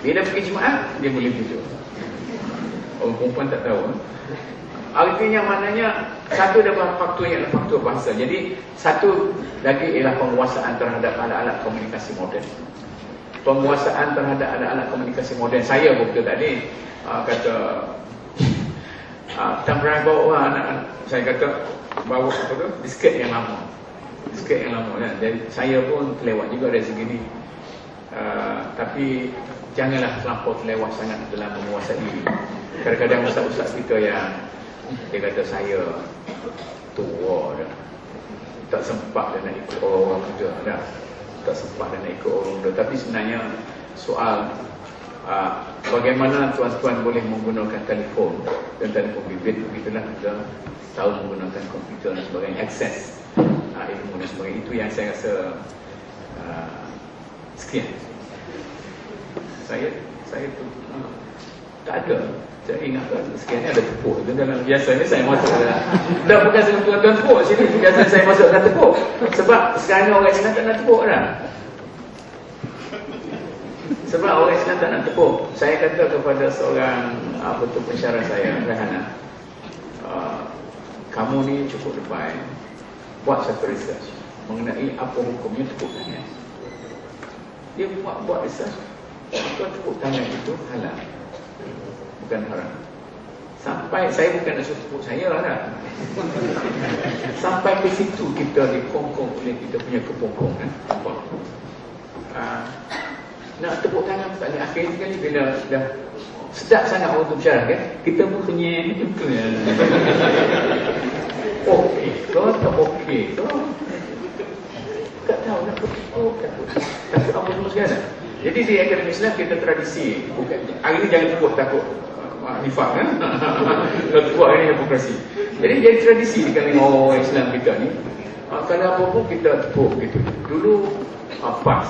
Bila pergi Jumaat dia boleh tidur. Orang perempuan tak tahu. Artinya maknanya satu adalah faktornya adalah faktor bahasa. Jadi satu lagi ialah penguasaan terhadap alat-alat komunikasi moden. Penguasaan terhadap alat-alat komunikasi moden. Saya betul tadi kata tak pernah bawa anak. Saya kata bawa apa tu? Disket yang lama. Disket yang lama kan. Jadi saya pun terlewat juga dari segi ni. Tapi janganlah terlampau terlewat sangat dalam menguasai diri. Kadang-kadang ustaz-ustaz kita yang dia kata saya tua dah, tak sempat dah nak ikut orang muda dah, tak sempat dah nak ikut orang muda. Tapi sebenarnya soal bagaimana tuan-tuan boleh menggunakan telefon dan telefon bimbit, begitulah kita tahu menggunakan komputer dan sebagainya, akses ilmu dan sebagainya. Itu yang saya rasa sekian. Saya tu tak ada. Saya ingat sekian ni ada tepuk. Biasanya saya masuk dah bukan sentuhan tepuk sini. Biasanya saya masukkan tepuk. Sebab sekarang orang Islam tak nak tepuk dah. Sebab orang Islam tak nak tepuk. Saya kata kepada seorang pensyarah saya, Rahana, kamu ni cukup lepas buat satu research mengenai apa hukumnya tepuk tangan. Dia buat research. Tepuk tangan itu halal, bukan haram. Sampai saya bukan nak tepuk saya lah. Sampai ke situ kita dikongkong oleh kita punya kepongkong kan. Nak tepuk tangan tak boleh. Akhir sekali bila dah sedap sangat orang tu bersyarah kan, kita pun kenyang macam tu ya. Okey tu tak okey tu. Tak tahu nak tepuk takut apa semua sekarang. Jadi di akademi Islam kita tradisi, bukan hari ni jangan tepuk takut nifak kan. Kalau tepuk hari ni hipokrisi. Jadi jadi tradisi di kalangan orang Islam kita ni, kalau apa pun kita tepuk gitu. Dulu pas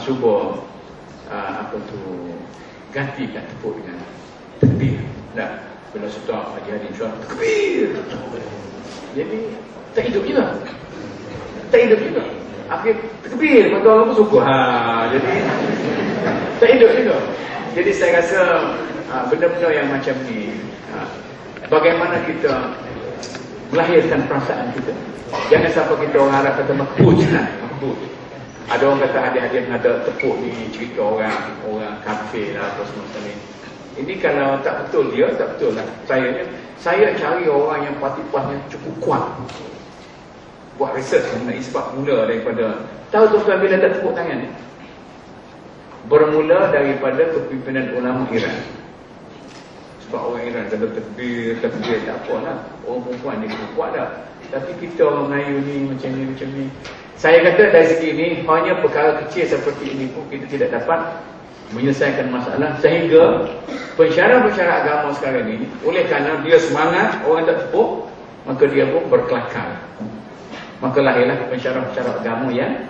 subuh gantikan tepuk dengan takbir. Nah, bila sudah Haji Hadi Syuah takbir. Jadi tak hidup juga. Akhir takbir, betul apa suka. Jadi tak hidup juga. Jadi saya rasa benda-benda yang macam ni, bagaimana kita melahirkan perasaan kita. Jangan sampai kita orang Arab kata makbul je lah, makbul. Ada orang kata adik-adik ada tepuk ni cerita orang kafir lah atau semacam ni. Ini kalau tak betul dia, tak betul lah. Saya cari orang yang parti-parti yang cukup kuat. Buat research mengenai sebab mula daripada, tahu tuan-tuan bila tak tepuk tangan ni? Bermula daripada kepimpinan ulama Iran. Sebab orang Iran kata takbir tak apalah. Orang perempuan dia kuat dah. Tapi kita orang Melayu ni macam ni. Saya kata dari segi ni, hanya perkara kecil seperti ini pun kita tidak dapat menyelesaikan masalah. Sehingga pensyarah-pensyarah agama sekarang ni, oleh kerana dia semangat, orang tak tepuk, maka dia pun berkelakar. Maka lahirlah pensyarah-pensyarah agama yang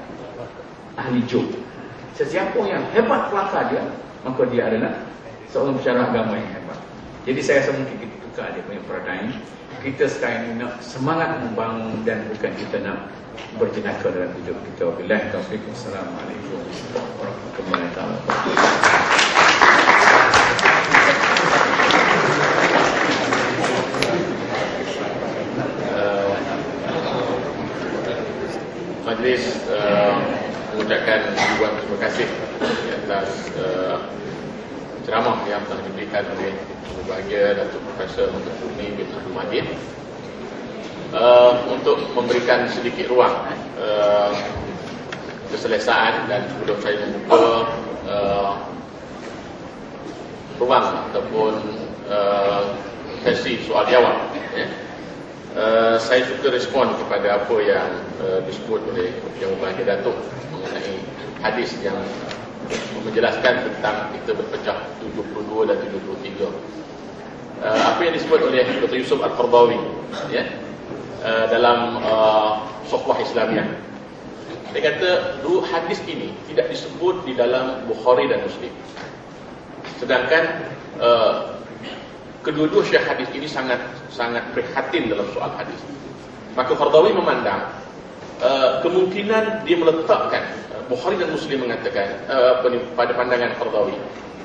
ahli joke. Sesiapa yang hebat kelakar dia, maka dia adalah seorang pensyarah agama yang hebat. Jadi saya rasa mungkin kita tukar dia punya paradigm. Kita sekarang ini nak semangat membangun dan bukan kita nak berjenaka dalam hidup kita. Wabillahi taufiq. Wassalamualaikum warahmatullahi wabarakatuh. Majlis mengucapkan ribuan terima kasih atas ceramah yang telah diberikan oleh berbahagia Datuk Profesor Mutafuni bin Abdul Mahdi untuk memberikan sedikit ruang keselesaan dan sebelum saya membuka ruang ataupun sesi soal jawab, saya suka respon kepada apa yang disebut oleh Yang Berbahagia Datuk mengenai hadis yang menjelaskan tentang kita berpecah 72 dan 73. Apa yang disebut oleh Dr. Yusuf Al-Qardawi dalam Sofwah Islamiah. Dia kata dua hadis ini tidak disebut di dalam Bukhari dan Muslim. Sedangkan kedua-dua syekh hadis ini sangat prihatin dalam soal hadis. Maka Qardawi memandang kemungkinan dia meletakkan Bukhari dan Muslim mengatakan pada pandangan Qardawi,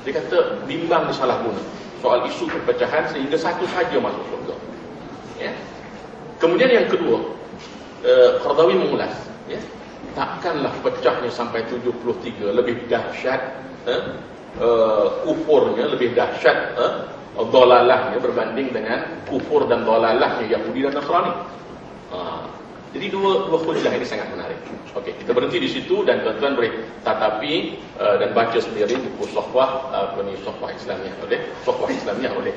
dia kata bimbang disalahguna soal isu perpecahan sehingga satu saja masuk surga. Kemudian yang kedua, Qardawi mengulas, takkanlah pecahnya sampai 73 lebih dahsyat kufurnya, lebih dahsyat dolalahnya berbanding dengan kufur dan dolalahnya Yahudi dan Nasrani. Jadi dua hujah ini sangat menarik. Okey, kita berhenti di situ dan tuan-tuan boleh tatapi dan baca sendiri buku Sofwah Islamiah oleh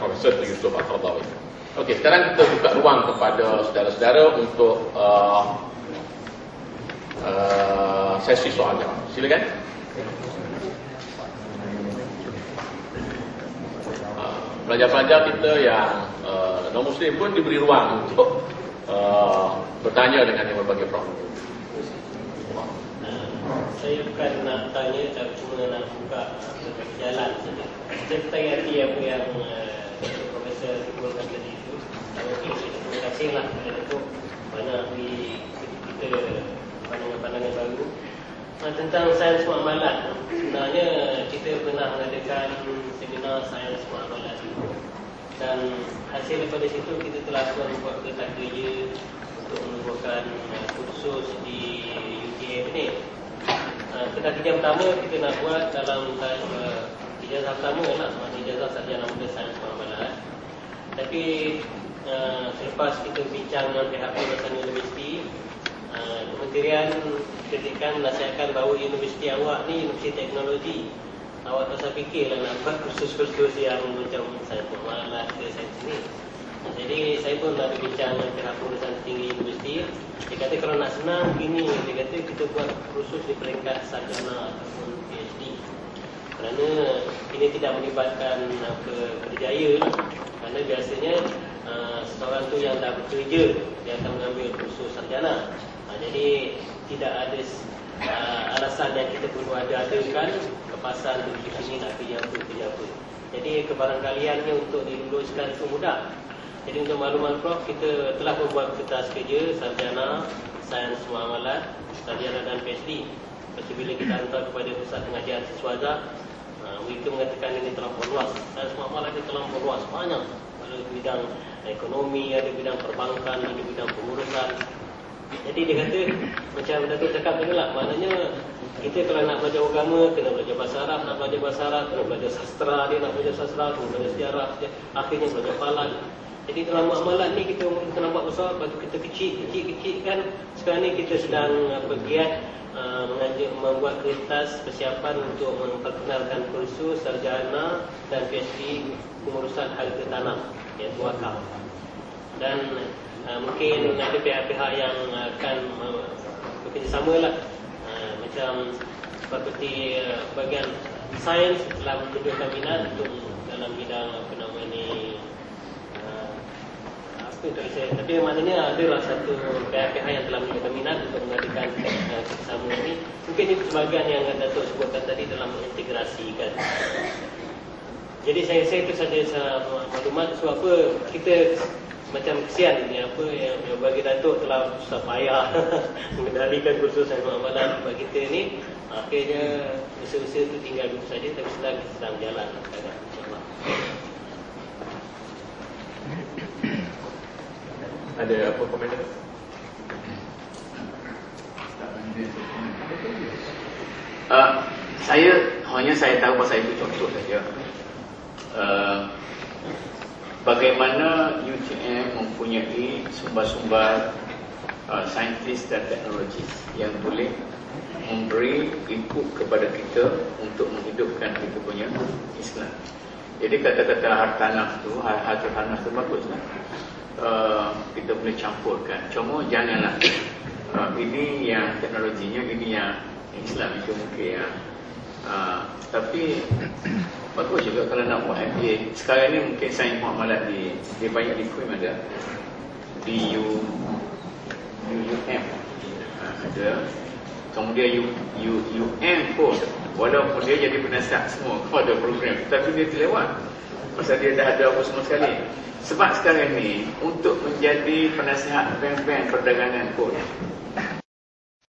Profesor Yusuf Al-Qardawi. Okey, sekarang kita buka ruang kepada saudara-saudara untuk sesi soal jawab. Silakan. Pelajar-pelajar kita yang non-Muslim pun diberi ruang untuk bertanya dengan Yang Berbahagia Prof. Saya bukan nak tanya, tapi cuma nak buka jalan saja. Saya bertanya hati apa yang Profesor sebutkan tadi itu. Mungkin terima kasih lah kepada Datuk banyak beri kita pandangan-pandangan baru tentang sains muamalat. Sebenarnya kita pernah mengadakan seminar sains muamalat dan hasil daripada situ kita telah membuat kereta kerja untuk menubuhkan kursus di UTM ni. Kereta kerja pertama kita nak buat dalam ijazah pertama lah, ijazah sarjana muda sains muamalat. Tapi selepas kita bincang dengan pihak Pertukaran Universiti, Kementerian ketika menasihatkan bahawa universiti awak ni universiti teknologi, awak tak usah fikirlah nak buat kursus-kursus yang macam sains muamalat ke sains ni. Jadi saya pun nak berbincang dengan pihak Pertukaran Tinggi Universiti. Dia kata kalau nak senang begini, dia kata kita buat kursus di peringkat sarjana ataupun PhD. Kerana ini tidak melibatkan kerjaya lah. Kerana biasanya seorang tu yang dah bekerja, dia akan mengambil kursus sarjana. Jadi tidak ada alasan yang kita perlu adakan kepasan di sini nak kerja apa. Jadi kebarangkaliannya untuk diluluskan itu mudah. Jadi untuk makluman Prof, kita telah membuat kertas kerja sarjana sains muamalat, sarjana dan PhD. Lepas bila kita hantar kepada pusat pengajian siswaza Kita mengatakan ini terlampau luas, dan muamalah ini terlampau luas, banyak. Ada bidang ekonomi, ada bidang perbankan, ada bidang pengurusan. Jadi dia kata, macam Datuk cakap tadi lah, maknanya kita kalau nak belajar agama, kena belajar bahasa Arab, nak belajar bahasa Arab, kena belajar sastra, dia nak belajar sastra, kena belajar sejarah, akhirnya belajar falak. Jadi dalam muamalah ni kita nampak besar, lepas tu kita kecil kan. Sekarang ni kita sedang bergiat membuat kertas persiapan untuk memperkenalkan kursus sarjana dan PhD pengurusan harta tanah, iaitu wakaf. Dan mungkin ada pihak-pihak yang akan bekerjasama lah, macam seperti bahagian sains telah menunjukkan minat untuk dalam bidang apa nama ni, tapi maknanya adalah satu pihak-pihak yang telah menunjukkan minat untuk mengadakan kerjasama ini. Mungkin itu sebahagian yang Datuk sebutkan tadi dalam mengintegrasikan. Jadi saya rasa itu saja maklumat. Sebab apa kita macam kesian ni, apa yang bagi Datuk telah susah payah mengendalikan kursus dan muamalah bagi kita ni, akhirnya usaha-usaha itu tinggal dulu saja, tapi sedang jalan insya-Allah. Ada apa komentar? Saya tahu pasal itu contoh saja. Bagaimana UTM mempunyai sumber-sumber saintis dan teknologi yang boleh memberi input kepada kita untuk menghidupkan kita punya Islam. Jadi kata-kata hartanah tu baguslah. Kita boleh campurkan. Cuma janganlah ini yang teknologinya, ini yang Islam itu mungkin tapi bagus juga kalau nak buat MBA. Sekarang ni mungkin sains muamalat dia banyak di KUIM ada, di UM ada, kemudian UM pun walaupun dia jadi penasihat semua kepada program, tapi dia terlewat pasal dia dah ada apa semua sekali. Sebab sekarang ni untuk menjadi penasihat bank-bank perdagangan pun